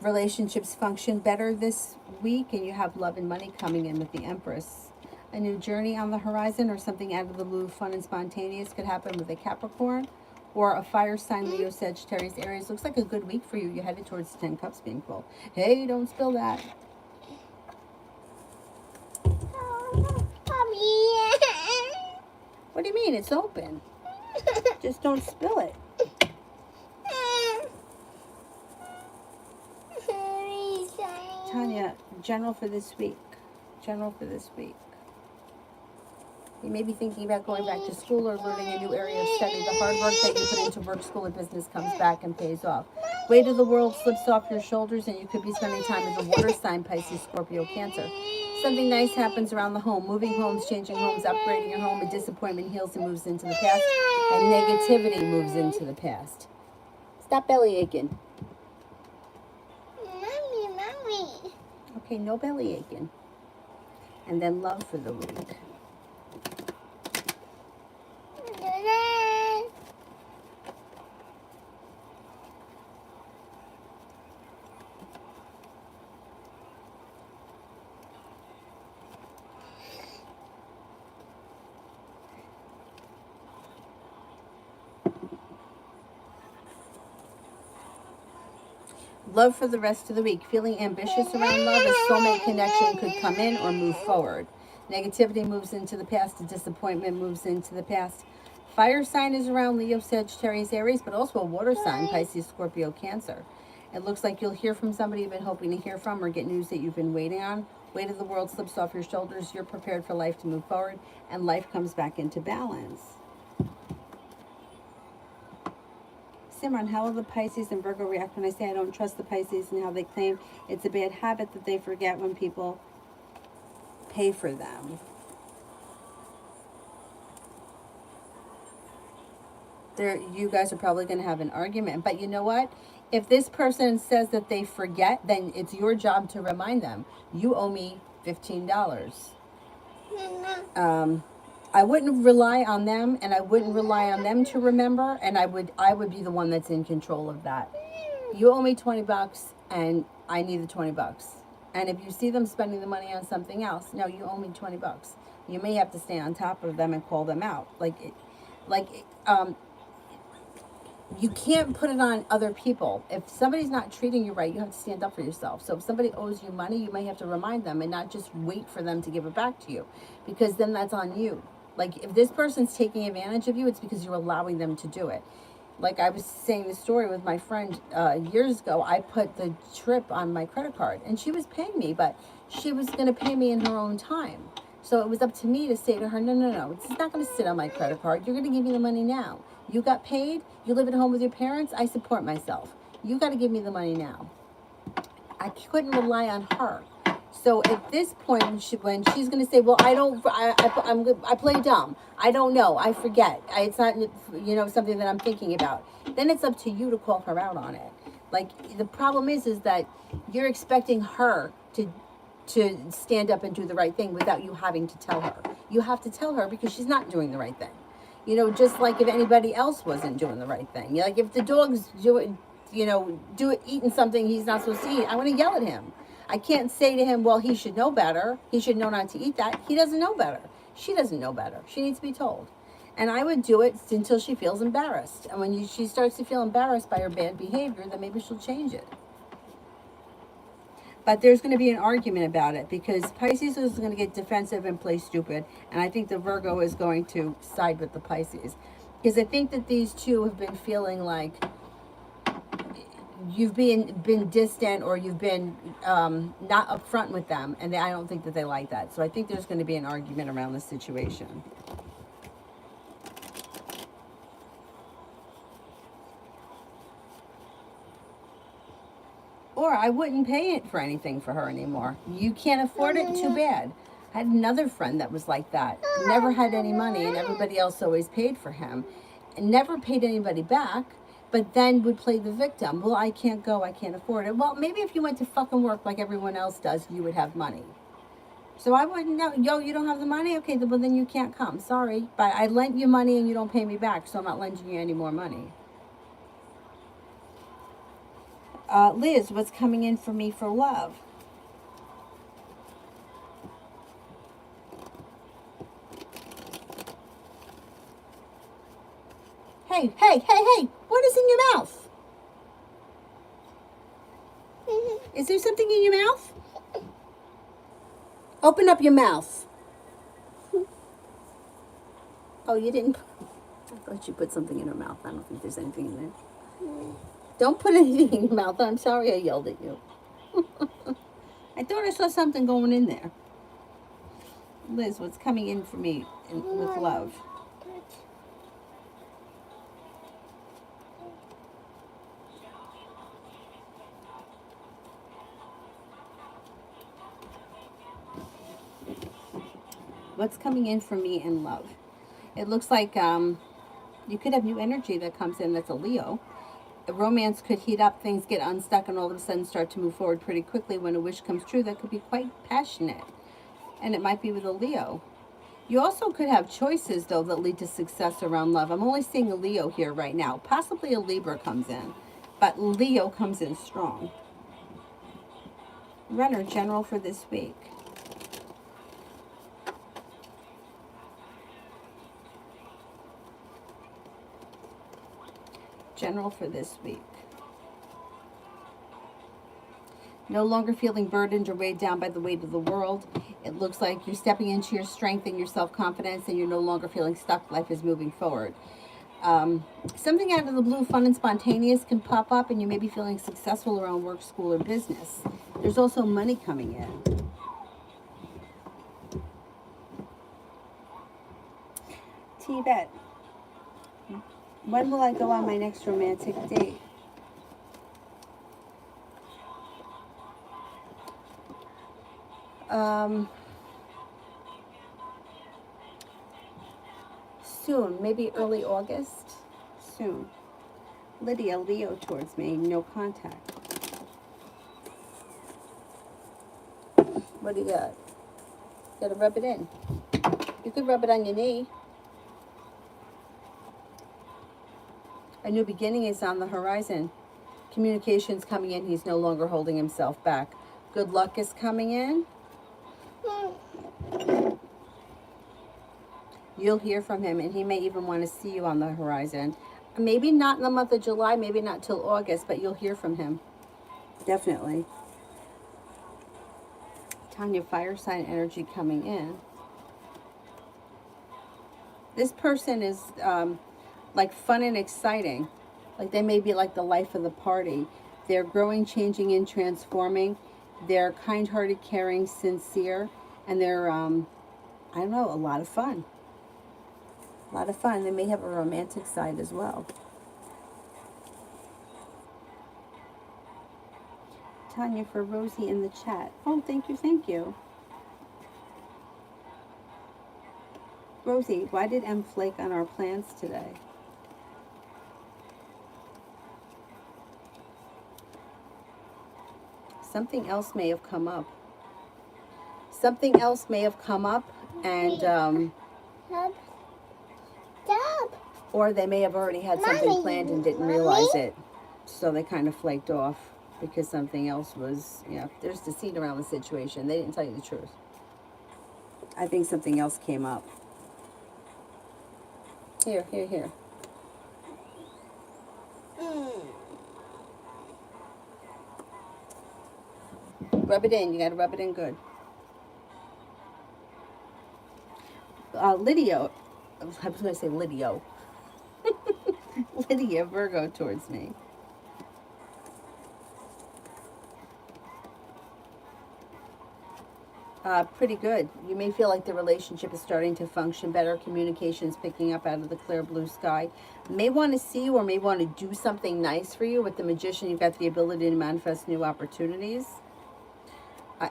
Relationships function better this week, and you have love and money coming in with the Empress. A new journey on the horizon or something out of the blue, fun and spontaneous could happen with a Capricorn or a fire sign, Leo, Sagittarius, Aries. Looks like a good week for you. You're headed towards the 10 Cups being full. Hey, don't spill that. What do you mean? It's open. Just don't spill it. Tanya, general for this week. General for this week. You may be thinking about going back to school or learning a new area of study. The hard work that you put into work, school, and business comes back and pays off. Weight of the world slips off your shoulders, and you could be spending time as a water sign, Pisces, Scorpio, Cancer. Something nice happens around the home. Moving homes, changing homes, upgrading your home. A disappointment heals and moves into the past. And negativity moves into the past. Stop belly aching. Mommy. Okay, no belly aching. And then love for the week. Love for the rest of the week. Feeling ambitious around love. A soulmate connection could come in or move forward. Negativity moves into the past. A disappointment moves into the past. Fire sign is around Leo, Sagittarius, Aries, but also a water sign, Pisces, Scorpio, Cancer. It looks like you'll hear from somebody you've been hoping to hear from or get news that you've been waiting on. Weight of the world slips off your shoulders. You're prepared for life to move forward, and life comes back into balance. Simran, how will the Pisces and Virgo react when I say I don't trust the Pisces and how they claim it's a bad habit that they forget when people pay for them? You guys are probably going to have an argument. But you know what? If this person says that they forget, then it's your job to remind them. You owe me $15. I wouldn't rely on them, and I wouldn't rely on them to remember, and I would be the one that's in control of that. You owe me $20, and I need the $20. And if you see them spending the money on something else, no, you owe me $20. You may have to stay on top of them and call them out. You can't put it on other people. If somebody's not treating you right, you have to stand up for yourself. So if somebody owes you money, you may have to remind them and not just wait for them to give it back to you, because then that's on you. Like, if this person's taking advantage of you, it's because you're allowing them to do it. Like I was saying the story with my friend years ago, I put the trip on my credit card and she was paying me, but she was going to pay me in her own time. So it was up to me to say to her, no, it's not going to sit on my credit card. You're going to give me the money now. You got paid. You live at home with your parents. I support myself. You got to give me the money now. I couldn't rely on her. So at this point, when she's going to say, well, I play dumb. I don't know. I forget. It's not, something that I'm thinking about. Then it's up to you to call her out on it. Like, the problem is that you're expecting her to stand up and do the right thing without you having to tell her. You have to tell her because she's not doing the right thing. Just like if anybody else wasn't doing the right thing. Like if the dog's eating something he's not supposed to eat, I'm going to yell at him. I can't say to him, well, he should know better. He should know not to eat that. He doesn't know better. She doesn't know better. She needs to be told. And I would do it until she feels embarrassed. And when she starts to feel embarrassed by her bad behavior, then maybe she'll change it. But there's going to be an argument about it because Pisces is going to get defensive and play stupid. And I think the Virgo is going to side with the Pisces. Because I think that these two have been feeling like you've been distant or you've been not upfront with them. And I don't think that they like that. So I think there's going to be an argument around this situation. Or I wouldn't pay it for anything for her anymore. You can't afford it, too bad. I had another friend that was like that. Never had any money and everybody else always paid for him. And never paid anybody back, but then would play the victim. Well, I can't go, I can't afford it. Well, maybe if you went to fucking work like everyone else does, you would have money. So I wouldn't know, you don't have the money? Okay, well then you can't come, sorry. But I lent you money and you don't pay me back, so I'm not lending you any more money. Liz, what's coming in for me for love? Hey, what is in your mouth? Is there something in your mouth? Open up your mouth. Oh, you didn't? I thought you put something in her mouth. I don't think there's anything in there. Don't put anything in your mouth. I'm sorry I yelled at you. I thought I saw something going in there. Liz, what's coming in for me with love? What's coming in for me in love? It looks like you could have new energy that comes in that's a Leo. A romance could heat up, things get unstuck, and all of a sudden start to move forward pretty quickly. When a wish comes true, that could be quite passionate. And it might be with a Leo. You also could have choices, though, that lead to success around love. I'm only seeing a Leo here right now. Possibly a Libra comes in, but Leo comes in strong. Runner, general for this week. General for this week. No longer feeling burdened or weighed down by the weight of the world. It looks like you're stepping into your strength and your self-confidence, and you're no longer feeling stuck. Life is moving forward. Something out of the blue, fun and spontaneous, can pop up, and you may be feeling successful around work, school, or business. There's also money coming in. Tibet. When will I go on my next romantic date? Soon, maybe early August. Soon. Lydia, Leo towards me, no contact. What do you got? Gotta rub it in. You could rub it on your knee. A new beginning is on the horizon. Communication's coming in. He's no longer holding himself back. Good luck is coming in. You'll hear from him, and he may even want to see you on the horizon. Maybe not in the month of July, maybe not till August, but you'll hear from him. Definitely. Tanya, fire sign energy coming in. This person is like fun and exciting. Like they may be like the life of the party. They're growing, changing, and transforming. They're kind-hearted, caring, sincere, and they're, I don't know, a lot of fun. A lot of fun. They may have a romantic side as well. Tanya, for Rosie in the chat. Oh, thank you, thank you. Rosie, why did M flake on our plans today? Something else may have come up. Something else may have come up, and or they may have already had something planned and didn't realize it. So they kind of flaked off because something else was, there's deceit around the situation. They didn't tell you the truth. I think something else came up. Here. Rub it in. You got to rub it in good. Lydia, I was going to say Lydio. Lydia, Virgo towards me. Pretty good. You may feel like the relationship is starting to function better. Communication's picking up out of the clear blue sky. May want to see you or may want to do something nice for you. With the Magician, you've got the ability to manifest new opportunities.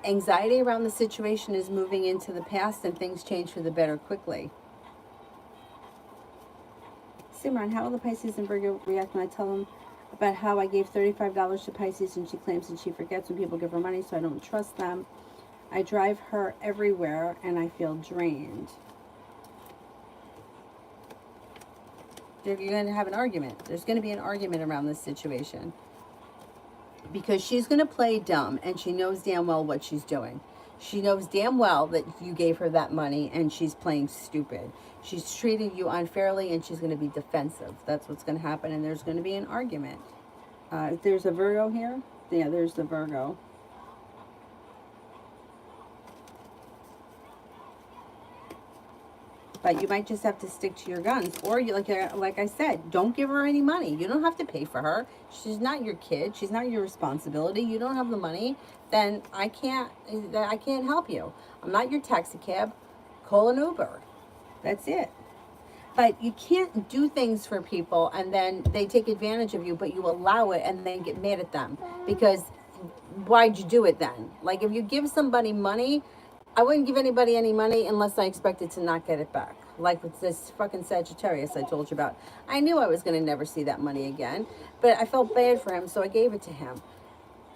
Anxiety around the situation is moving into the past, and things change for the better quickly. Simran, how will the Pisces and Virgo react when I tell them about how I gave $35 to Pisces and she claims that she forgets when people give her money, so I don't trust them. I drive her everywhere and I feel drained. You're going to have an argument. There's going to be an argument around this situation. Because she's going to play dumb, and she knows damn well what she's doing. She knows damn well that you gave her that money, and she's playing stupid. She's treating you unfairly, and she's going to be defensive. That's what's going to happen, and there's going to be an argument. There's a Virgo here. Yeah, there's the Virgo. But you might just have to stick to your guns. Or, you, like I said, don't give her any money. You don't have to pay for her. She's not your kid. She's not your responsibility. You don't have the money. Then I can't help you. I'm not your taxi cab. Call an Uber. That's it. But you can't do things for people and then they take advantage of you, but you allow it and then get mad at them. Because why'd you do it then? Like, if you give somebody money, I wouldn't give anybody any money unless I expected to not get it back. Like with this fucking Sagittarius I told you about. I knew I was going to never see that money again, but I felt bad for him, so I gave it to him.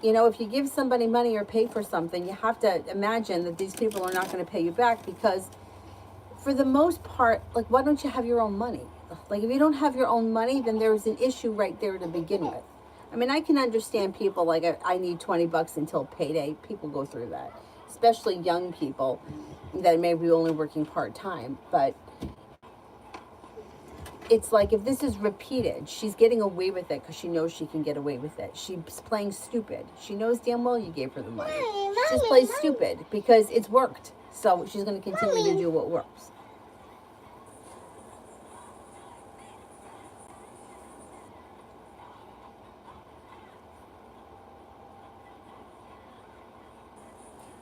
You know, if you give somebody money or pay for something, you have to imagine that these people are not going to pay you back because, for the most part, like, why don't you have your own money? Like, if you don't have your own money, then there's an issue right there to begin with. I mean, I can understand people like, I need 20 bucks until payday. People go through that, especially young people that may be only working part time. But it's like, if this is repeated, she's getting away with it because she knows she can get away with it. She's playing stupid. She knows damn well you gave her the money. She just plays stupid because it's worked. So she's going to continue to do what works.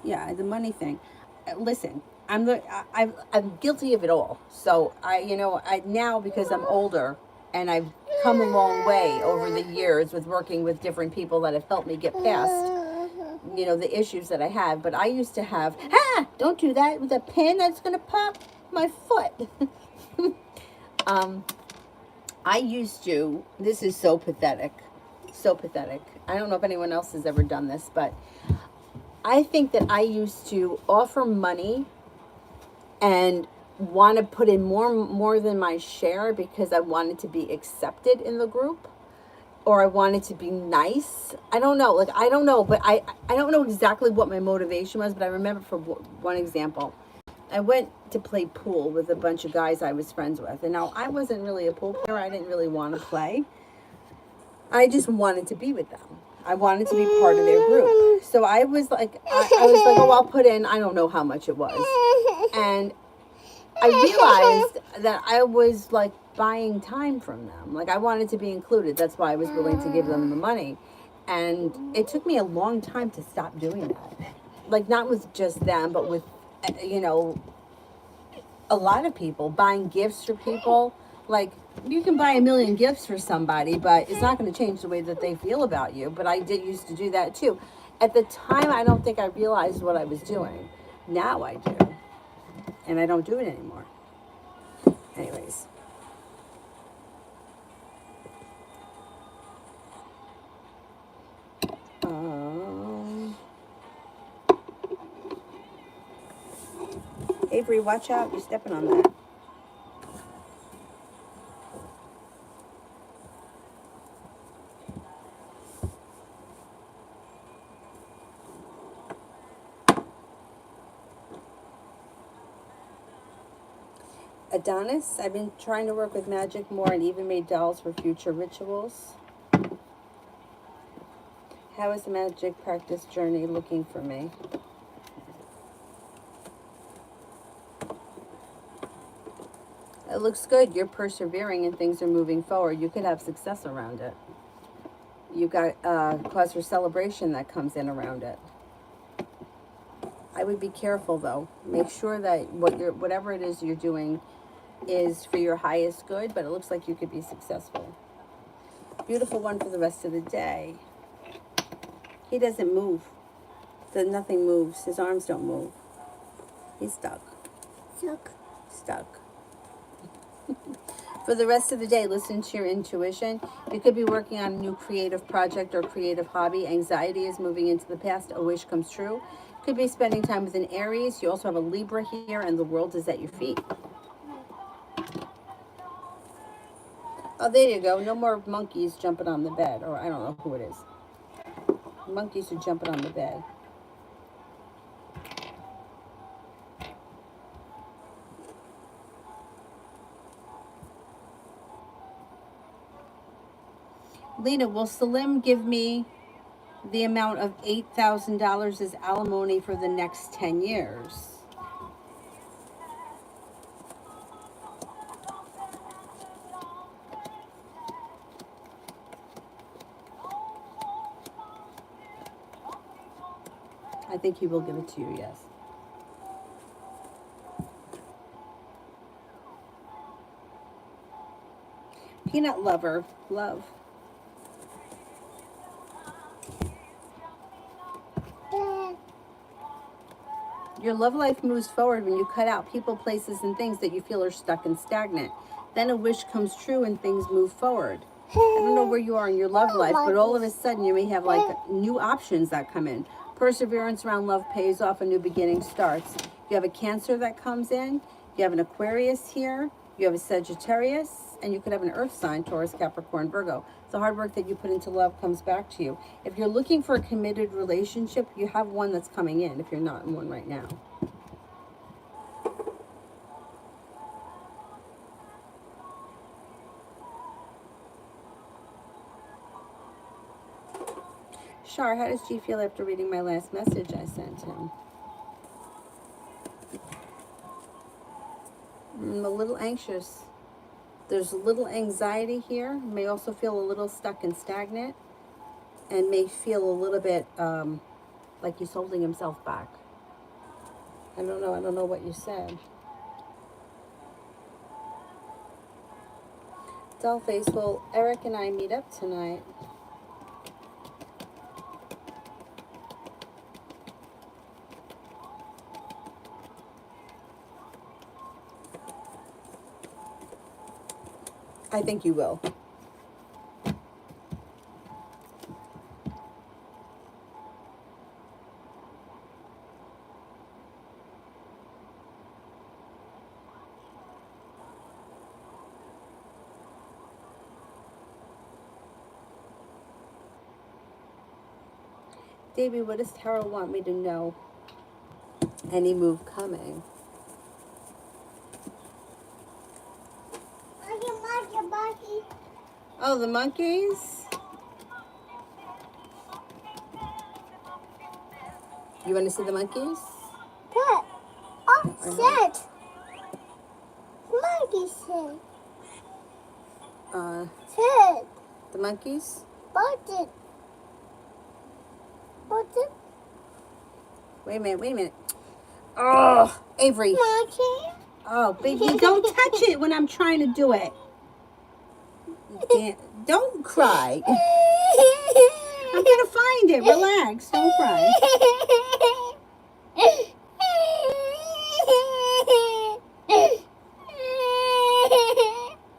Yeah, the money thing. Listen, I'm guilty of it all. So I now, because I'm older and I've come a long way over the years with working with different people that have helped me get past the issues that I have. But I used to have, don't do that with a pin that's gonna pop my foot. um, I used to. This is so pathetic, so pathetic. I don't know if anyone else has ever done this, but I think that I used to offer money and want to put in more than my share because I wanted to be accepted in the group, or I wanted to be nice. I don't know. Like, I don't know, but I don't know exactly what my motivation was, but I remember, for one example, I went to play pool with a bunch of guys I was friends with. And now, I wasn't really a pool player. I didn't really want to play. I just wanted to be with them. I wanted to be part of their group. So I was like, oh, I'll put in, I don't know how much it was. And I realized that I was like buying time from them. Like, I wanted to be included. That's why I was willing to give them the money. And it took me a long time to stop doing that. Like, not with just them, but with, a lot of people, buying gifts for people. Like, you can buy a million gifts for somebody, but it's not going to change the way that they feel about you. But I did used to do that too. At the time, I don't think I realized what I was doing. Now I do. And I don't do it anymore. Anyways. Avery, watch out. You're stepping on that. Adonis, I've been trying to work with magic more and even made dolls for future rituals. How is the magic practice journey looking for me? It looks good. You're persevering and things are moving forward. You could have success around it. You've got cause for celebration that comes in around it. I would be careful though. Make sure that whatever it is you're doing is for your highest good, but it looks like you could be successful. Beautiful one for the rest of the day. He doesn't move. Nothing moves. His arms don't move. He's stuck. Stuck. For the rest of the day, listen to your intuition. You could be working on a new creative project or creative hobby. Anxiety is moving into the past. A wish comes true. Could be spending time with an Aries. You also have a Libra here, and the world is at your feet. Oh, there you go. No more monkeys jumping on the bed, or I don't know who it is. Monkeys are jumping on the bed. Lena, will Salim give me the amount of $8,000 as alimony for the next 10 years? I think he will give it to you, yes. Peanut lover, love. Your love life moves forward when you cut out people, places, and things that you feel are stuck and stagnant. Then a wish comes true and things move forward. I don't know where you are in your love life, but all of a sudden you may have like new options that come in. Perseverance around love pays off, a new beginning starts. You have a Cancer that comes in, you have an Aquarius here, you have a Sagittarius, and you could have an earth sign, Taurus, Capricorn, Virgo. The hard work that you put into love comes back to you. If you're looking for a committed relationship, you have one that's coming in if you're not in one right now. Shar, how does G feel after reading my last message I sent him? A little anxious. There's a little anxiety here. May also feel a little stuck and stagnant, and may feel a little bit like he's holding himself back. I don't know. I don't know what you said. Dollface, well, Eric and I meet up tonight. I think you will. Davey, what does Tarot want me to know? Any move coming? Oh, the monkeys? You want to see the monkeys? Pet. Oh, shit. Monkey shit. Shit. The monkeys? Budget. Budget. Wait a minute. Oh, Avery. Monkey. Oh, baby, don't touch it when I'm trying to do it. Don't cry. I'm gonna find it. Relax. Don't cry.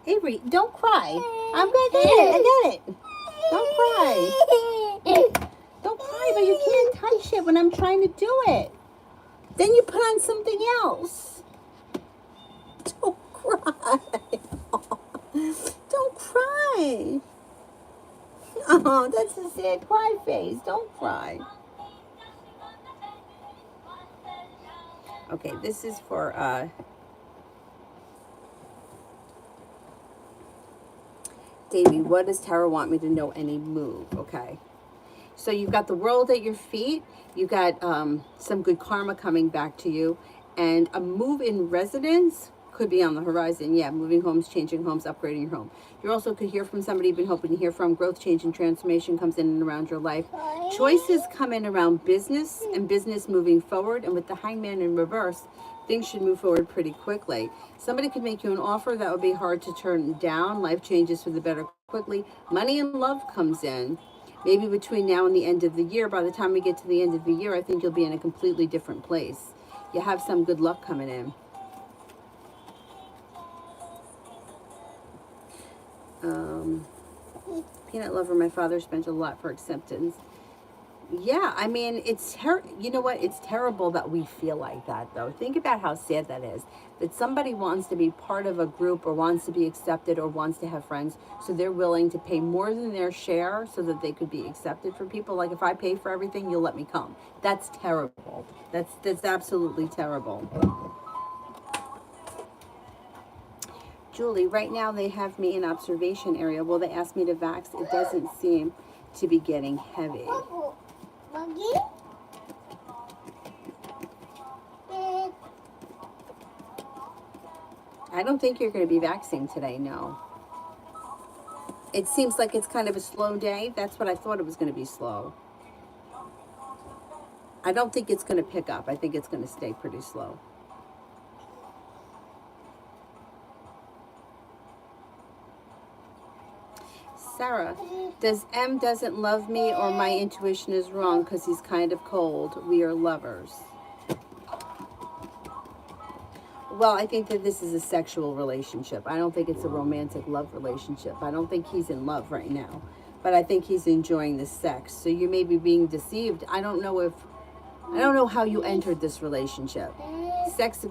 Avery, don't cry. I'm gonna get it. I get it. Don't cry. Don't cry, but you can't touch it when I'm trying to do it. Then you put on something else. Don't cry. Don't cry. Oh, that's a sad cry face. Don't cry. Okay, this is for Davey. What does Tara want me to know? Any move? Okay. So you've got the world at your feet. You've got some good karma coming back to you, and a move in residence could be on the horizon. Yeah, moving homes, changing homes, upgrading your home. You also could hear from somebody you've been hoping to hear from. Growth, change, and transformation comes in and around your life. Choices come in around business and business moving forward. And with the Hangman in reverse, things should move forward pretty quickly. Somebody could make you an offer that would be hard to turn down. Life changes for the better quickly. Money and love comes in. Maybe between now and the end of the year. By the time we get to the end of the year, I think you'll be in a completely different place. You have some good luck coming in. Peanut lover, my father spent a lot for acceptance. Yeah, I mean, you know what? It's terrible that we feel like that, though. Think about how sad that is. That somebody wants to be part of a group or wants to be accepted or wants to have friends, so they're willing to pay more than their share so that they could be accepted for people. Like, if I pay for everything, you'll let me come. That's terrible. That's absolutely terrible. Julie, right now they have me in observation area. Well, they asked me to vax. It doesn't seem to be getting heavy. I don't think you're going to be vaxxing today, no. It seems like it's kind of a slow day. That's what I thought it was going to be slow. I don't think it's going to pick up. I think it's going to stay pretty slow. Sarah, does M doesn't love me or my intuition is wrong because he's kind of cold? We are lovers. Well, I think that this is a sexual relationship. I don't think it's a romantic love relationship. I don't think he's in love right now. But I think he's enjoying the sex. So you may be being deceived. I don't know how you entered this relationship. Is sex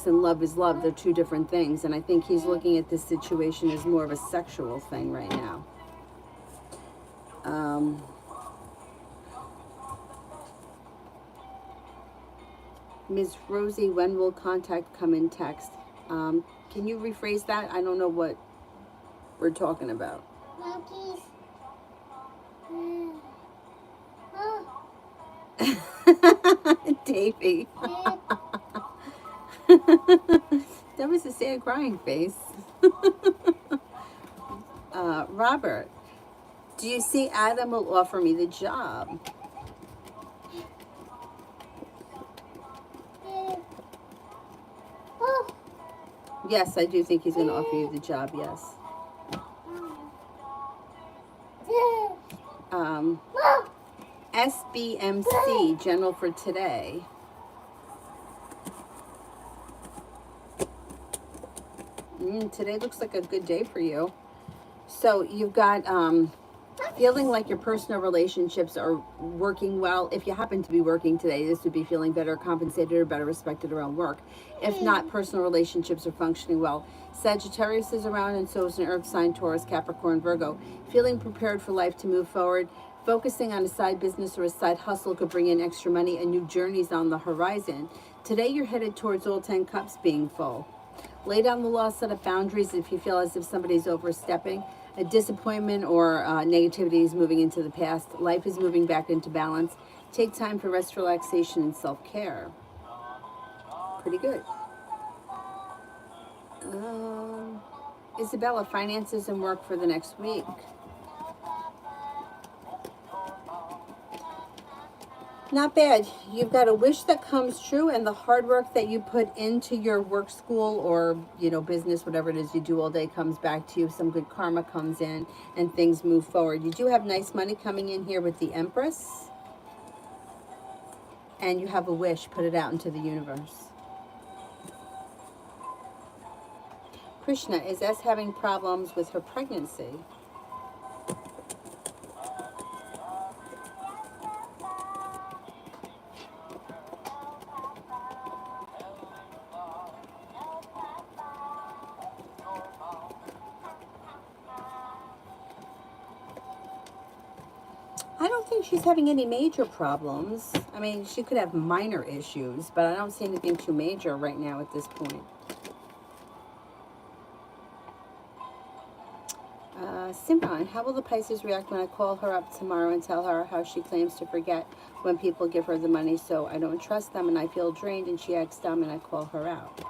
and love is love. They're two different things. And I think he's looking at this situation as more of a sexual thing right now. Ms. Rosie, when will contact come in text? Can you rephrase that? I don't know what we're talking about. Monkeys. Davey. That was a sad crying face. Robert, do you see Adam will offer me the job? Yes, I do think he's going to offer you the job, yes. SBMC, general for today. Today looks like a good day for you. So you've got feeling like your personal relationships are working well. If you happen to be working today, this would be feeling better compensated or better respected around work. If not, personal relationships are functioning well. Sagittarius is around, and so is an earth sign, Taurus, Capricorn, Virgo. Feeling prepared for life to move forward. Focusing on a side business or a side hustle could bring in extra money, and new journeys on the horizon. Today you're headed towards all 10 cups being full. Lay down the law, set up boundaries if you feel as if somebody's overstepping. A disappointment or negativity is moving into the past. Life is moving back into balance. Take time for rest, relaxation, and self-care. Pretty good. Isabella, finances and work for the next week. Not bad. You've got a wish that comes true, and the hard work that you put into your work, school, or business, whatever it is you do all day, comes back to you. Some good karma comes in, and things move forward. You do have nice money coming in here with the Empress, and you have a wish. Put it out into the universe. Krishna, is S having problems with her pregnancy? I don't think she's having any major problems. I mean, she could have minor issues, but I don't see anything too major right now at this point. Simran, how will the Pisces react when I call her up tomorrow and tell her how she claims to forget when people give her the money, so I don't trust them and I feel drained, and she acts dumb and I call her out?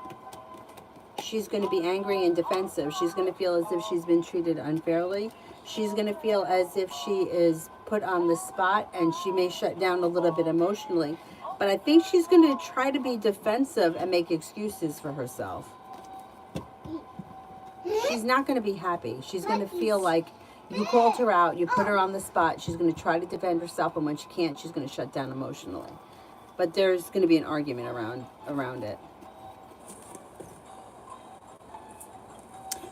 She's going to be angry and defensive. She's going to feel as if she's been treated unfairly. She's going to feel as if she is put on the spot, and she may shut down a little bit emotionally. But I think she's going to try to be defensive and make excuses for herself. She's not going to be happy. She's going to feel like you called her out, you put her on the spot. She's going to try to defend herself, and when she can't, she's going to shut down emotionally. But there's going to be an argument around it.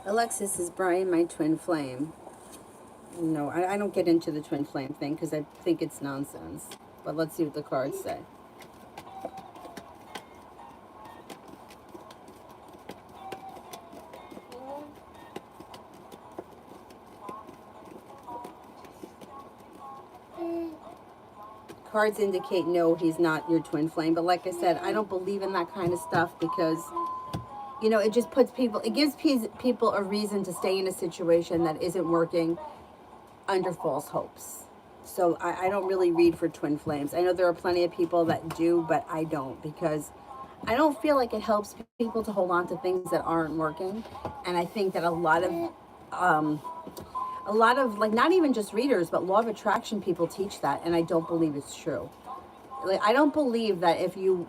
Alexis, is Brian my twin flame? No, I don't get into the twin flame thing because I think it's nonsense. But let's see what the cards say. Cards indicate no, he's not your twin flame. But like I said, I don't believe in that kind of stuff because, it just gives people a reason to stay in a situation that isn't working under false hopes. So I don't really read for twin flames. I know there are plenty of people that do, but I don't, because I don't feel like it helps people to hold on to things that aren't working. And I think that a lot of like, not even just readers, but law of attraction people teach that, and I don't believe it's true. Like, I don't believe that if you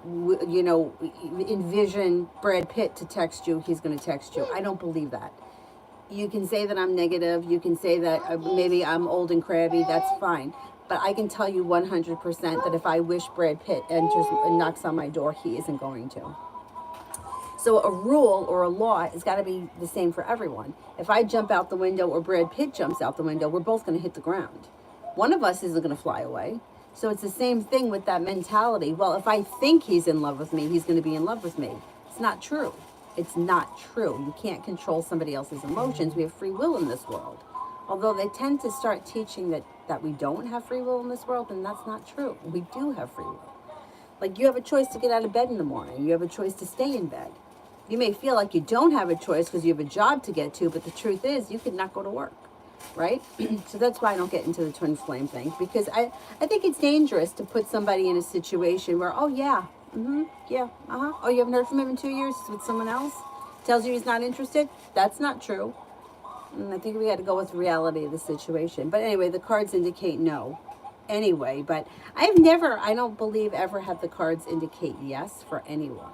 envision Brad Pitt to text you, he's going to text you. I don't believe that. You can say that I'm negative. You can say that maybe I'm old and crabby. That's fine. But I can tell you 100% that if I wish Brad Pitt enters and knocks on my door, he isn't going to. So a rule or a law has got to be the same for everyone. If I jump out the window or Brad Pitt jumps out the window, we're both going to hit the ground. One of us isn't going to fly away. So it's the same thing with that mentality. Well, if I think he's in love with me, he's going to be in love with me. It's not true. It's not true. You can't control somebody else's emotions. We have free will in this world. Although they tend to start teaching that we don't have free will in this world, and that's not true. We do have free will. Like, you have a choice to get out of bed in the morning. You have a choice to stay in bed. You may feel like you don't have a choice because you have a job to get to, but the truth is you could not go to work, right? So that's why I don't get into the twin flame thing, because I think it's dangerous to put somebody in a situation where, oh, yeah, yeah, oh, you haven't heard from him in 2 years? He's with someone else? Tells you he's not interested? That's not true. And I think we had to go with the reality of the situation. But anyway, the cards indicate no. Anyway, but I don't believe ever had the cards indicate yes for anyone.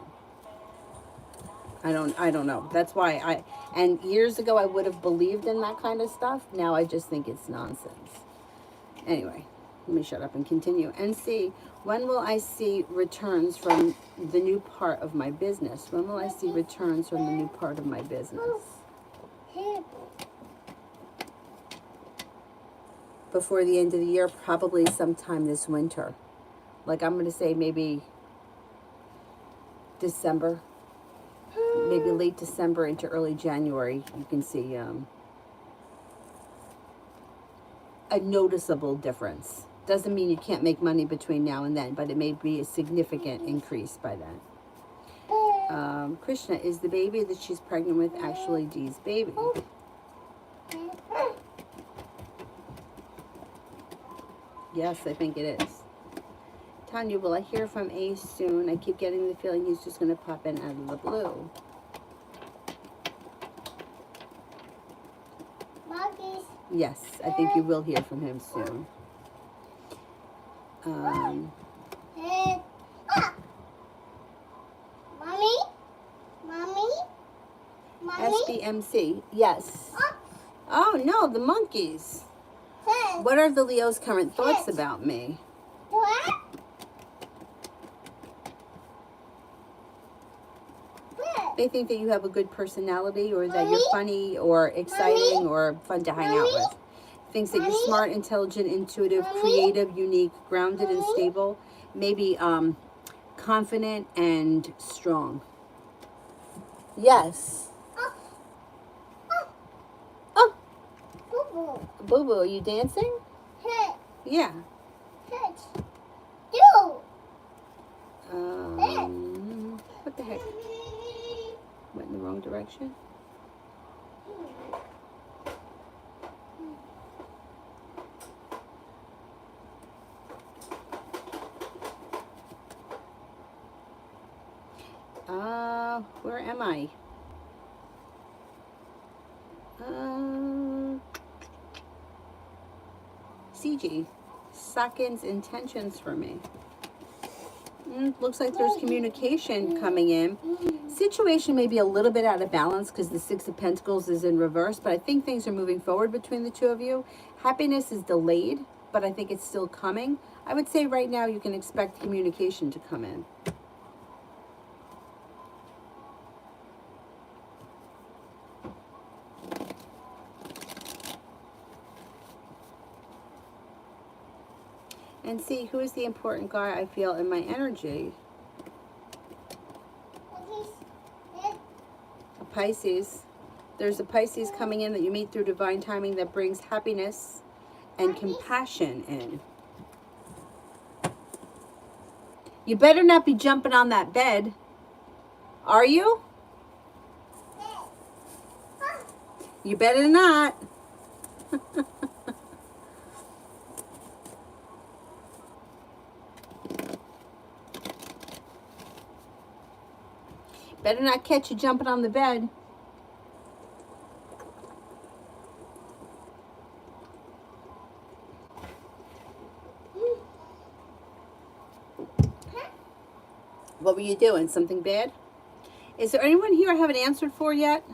I don't know. That's why and years ago I would have believed in that kind of stuff. Now I just think it's nonsense. Anyway, let me shut up and continue and see, when will I see returns from the new part of my business? When will I see returns from the new part of my business? Before the end of the year, probably sometime this winter. Like, I'm going to say maybe December, maybe late December into early January. You can see a noticeable difference. Doesn't mean you can't make money between now and then, but it may be a significant increase by then. Krishna, is the baby that she's pregnant with actually Dee's baby? Yes, I think it is. Tanya, will I hear from Ace soon? I keep getting the feeling he's just going to pop in out of the blue. Monkeys. Yes, I think you will hear from him soon. Mommy? Mommy? Mommy? SBMC, yes. Oh, no, the monkeys. Hey. What are the Leo's current thoughts about me? What? They think that you have a good personality, or that you're funny or exciting or fun to hang out with. Thinks that you're smart, intelligent, intuitive, creative, unique, grounded, and stable. Maybe confident and strong. Yes. Oh. Boo-boo. Boo-boo, are you dancing? Hey. Yeah. Hey. Do. What the heck? Went in the wrong direction. Where am I? CG. Sakin's intentions for me. Looks like there's communication coming in. Situation may be a little bit out of balance because the Six of Pentacles is in reverse, but I think things are moving forward between the two of you. Happiness is delayed, but I think it's still coming. I would say right now you can expect communication to come in. And see, who is the important guy I feel in my energy? A Pisces. There's a Pisces coming in that you meet through divine timing that brings happiness and compassion in. You better not be jumping on that bed. Are you? You better not. Better not catch you jumping on the bed. What were you doing? Something bad? Is there anyone here I haven't answered for yet?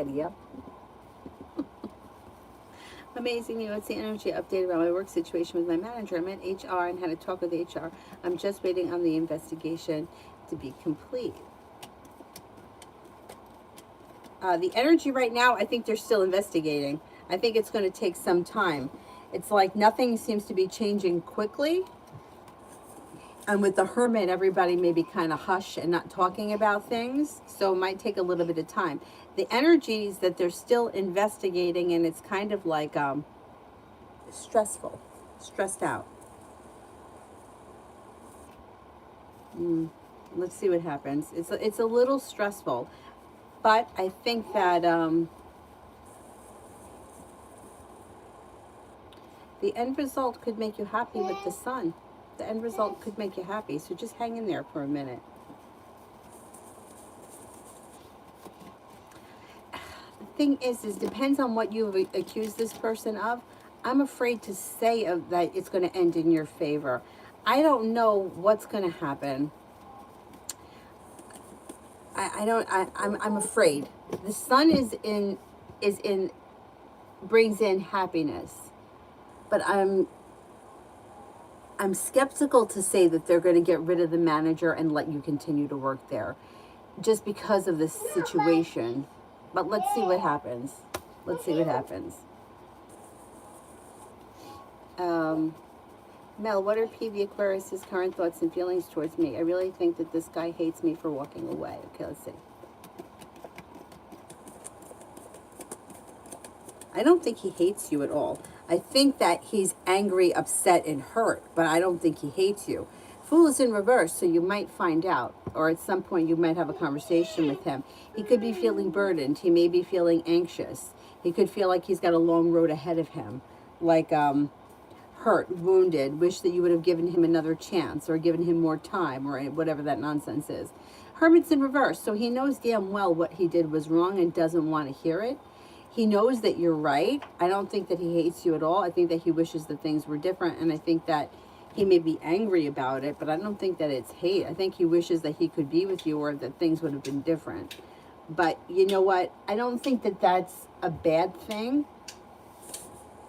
Lydia. Amazing you. It's the energy update about my work situation with my manager. I'm at HR and had a talk with HR. I'm just waiting on the investigation to be complete. The energy right now, I think they're still investigating. I think it's going to take some time. It's like nothing seems to be changing quickly. And with the Hermit, everybody may be kind of hush and not talking about things. So it might take a little bit of time. The energies that they're still investigating, and it's kind of like stressful, stressed out. Let's see what happens. It's a little stressful. But I think that the end result could make you happy with the Sun. The end result could make you happy. So just hang in there for a minute. The thing is depends on what you accuse this person of. I'm afraid to say that it's going to end in your favor. I don't know what's going to happen. I'm afraid. The Sun is in brings in happiness. But I'm skeptical to say that they're going to get rid of the manager and let you continue to work there just because of this situation. But let's see what happens. Let's see what happens. Mel, what are PV Aquarius's current thoughts and feelings towards me? I really think that this guy hates me for walking away. Okay, let's see. I don't think he hates you at all. I think that he's angry, upset, and hurt, but I don't think he hates you. Fool is in reverse, so you might find out, or at some point you might have a conversation with him. He could be feeling burdened. He may be feeling anxious. He could feel like he's got a long road ahead of him, like hurt, wounded, wish that you would have given him another chance or given him more time or whatever that nonsense is. Hermit's in reverse, so he knows damn well what he did was wrong and doesn't want to hear it. He knows that you're right. I don't think that he hates you at all. I think that he wishes that things were different, and I think that he may be angry about it, but I don't think that it's hate. I think he wishes that he could be with you or that things would have been different. But you know what? I don't think that that's a bad thing.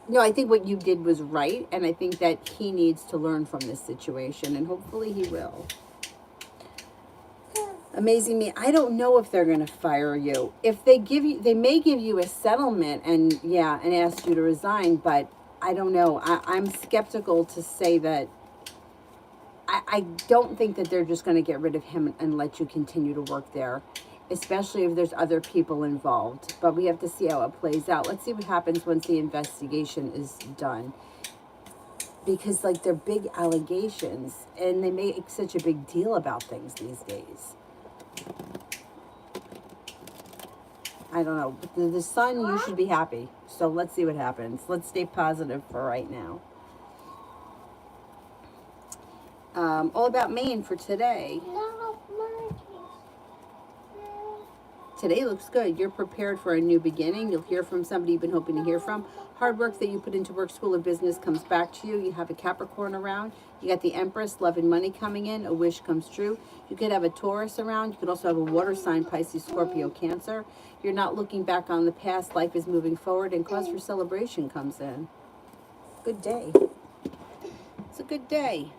No, I think what you did was right, and I think that he needs to learn from this situation, and hopefully he will. Amazing me. I don't know if they're going to fire you. If they give you, they may give you a settlement and ask you to resign, but I don't know. I'm skeptical to say that. I don't think that they're just going to get rid of him and let you continue to work there, especially if there's other people involved. But we have to see how it plays out. Let's see what happens once the investigation is done. Because, like, they're big allegations, and they make such a big deal about things these days. I don't know. The Sun, you should be happy. So let's see what happens. Let's stay positive for right now. All about Maine for today. Today looks good. You're prepared for a new beginning. You'll hear from somebody you've been hoping to hear from. Hard work that you put into work, school, or business comes back to you. You have a Capricorn around. You got the Empress, love and money coming in. A wish comes true. You could have a Taurus around. You could also have a water sign, Pisces, Scorpio, Cancer. You're not looking back on the past. Life is moving forward, and cause for celebration comes in. Good day. It's a good day.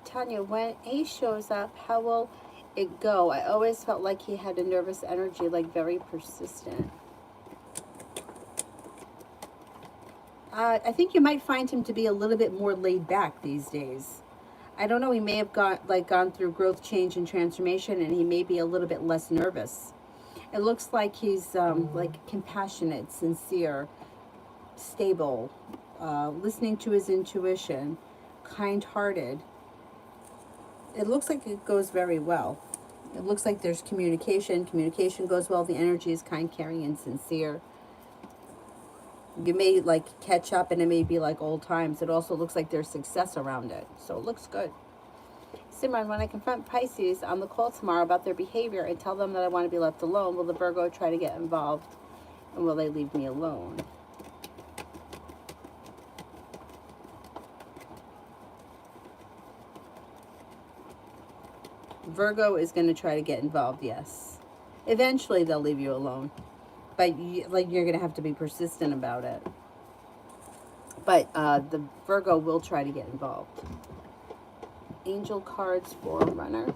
Tanya, when Ace shows up, how will it go? I always felt like he had a nervous energy, like very persistent. I think you might find him to be a little bit more laid back these days. I don't know, he may have gone through growth, change, and transformation, and he may be a little bit less nervous. It looks like he's like compassionate, sincere, stable, listening to his intuition, kind-hearted. It looks like it goes very well. It looks like there's communication. Communication goes well. The energy is kind, caring, and sincere. You may like catch up and it may be like old times. It also looks like there's success around it. So it looks good. Simran, when I confront Pisces on the call tomorrow about their behavior and tell them that I want to be left alone, will the Virgo try to get involved and will they leave me alone? Virgo is going to try to get involved, yes. Eventually they'll leave you alone. But you're going to have to be persistent about it. But the Virgo will try to get involved. Angel cards for runner.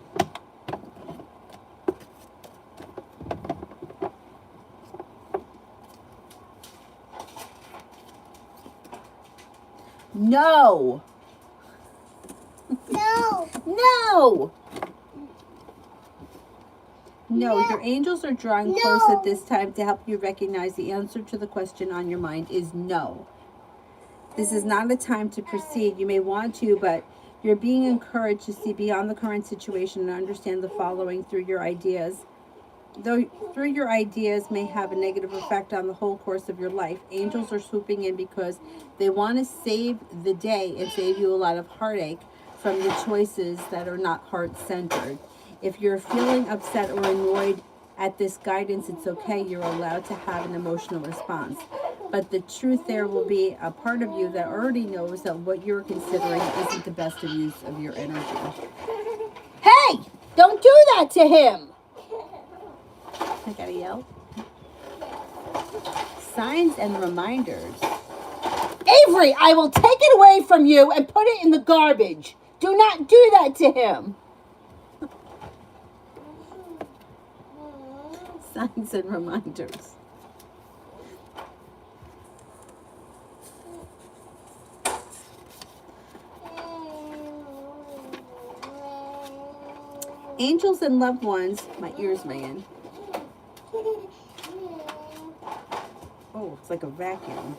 No. No. No. No, your angels are drawing close at this time to help you recognize the answer to the question on your mind is no. This is not a time to proceed. You may want to, but you're being encouraged to see beyond the current situation and understand the following through your ideas. Though through your ideas may have a negative effect on the whole course of your life, angels are swooping in because they want to save the day and save you a lot of heartache from the choices that are not heart-centered. If you're feeling upset or annoyed at this guidance, it's okay. You're allowed to have an emotional response. But the truth, there will be a part of you that already knows that what you're considering isn't the best of use of your energy. Hey! Don't do that to him! I gotta yell. Signs and reminders. Avery, I will take it away from you and put it in the garbage. Do not do that to him. Signs and reminders. Angels and loved ones, my ears ringing. Oh, it's like a vacuum.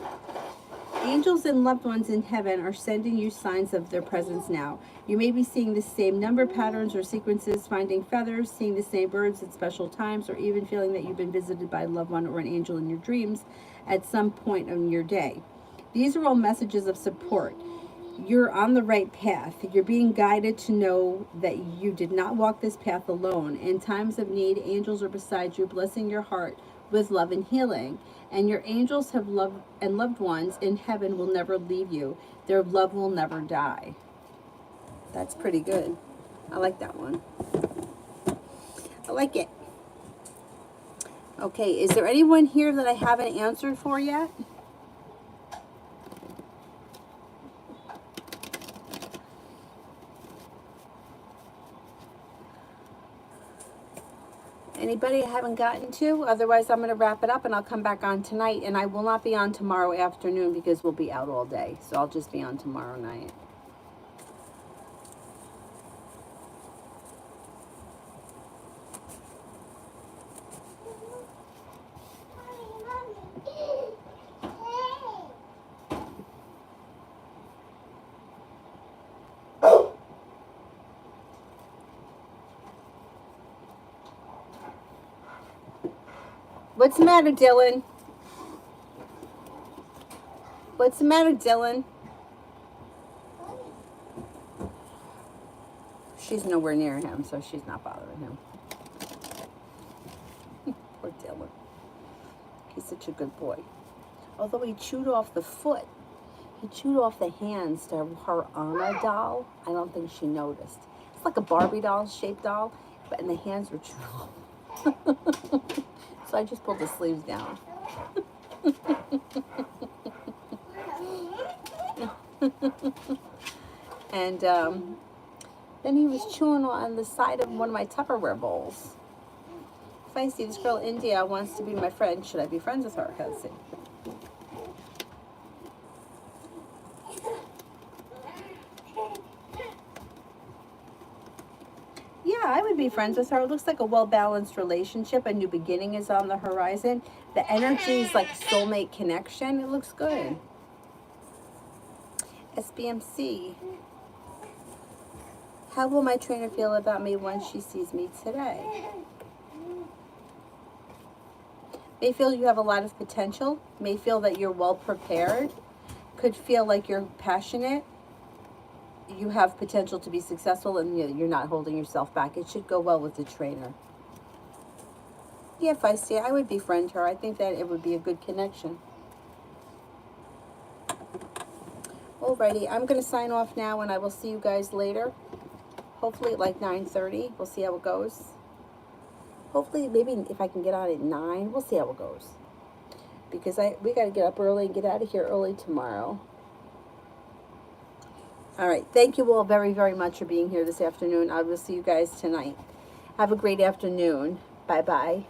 Angels and loved ones in heaven are sending you signs of their presence now. You may be seeing the same number patterns or sequences, finding feathers, seeing the same birds at special times, or even feeling that you've been visited by a loved one or an angel in your dreams at some point in your day. These are all messages of support. You're on the right path. You're being guided to know that you did not walk this path alone. In times of need, angels are beside you, blessing your heart with love and healing. And your angels have loved and loved ones in heaven will never leave you. Their love will never die. That's pretty good. I like that one. I like it. Okay, is there anyone here that I haven't answered for yet? Anybody I haven't gotten to? Otherwise, I'm going to wrap it up and I'll come back on tonight. And I will not be on tomorrow afternoon because we'll be out all day. So I'll just be on tomorrow night. What's the matter, Dylan? What's the matter, Dylan? She's nowhere near him, so she's not bothering him. Poor Dylan. He's such a good boy. Although he chewed off the foot. He chewed off the hands to her Anna doll. I don't think she noticed. It's like a Barbie doll, shaped doll, but and the hands were chewed off. So I just pulled the sleeves down. And then he was chewing on the side of one of my Tupperware bowls. If I see this girl India wants to be my friend, should I be friends with her? Let's see. Yeah, I would be friends with her. It looks like a well-balanced relationship. A new beginning is on the horizon. The energy is like a soulmate connection. It looks good. SBMC. How will my trainer feel about me once she sees me today? May feel you have a lot of potential. May feel that you're well prepared. Could feel like you're passionate. you have potential to be successful, and you're not holding yourself back. It should go well with the trainer. Yeah, Feisty, I would befriend her. I think that it would be a good connection. Alrighty, I'm going to sign off now, and I will see you guys later. Hopefully at like 9:30. We'll see how it goes. Hopefully, maybe if I can get on at 9, we'll see how it goes. Because we got to get up early and get out of here early tomorrow. All right. Thank you all very, very much for being here this afternoon. I will see you guys tonight. Have a great afternoon. Bye-bye.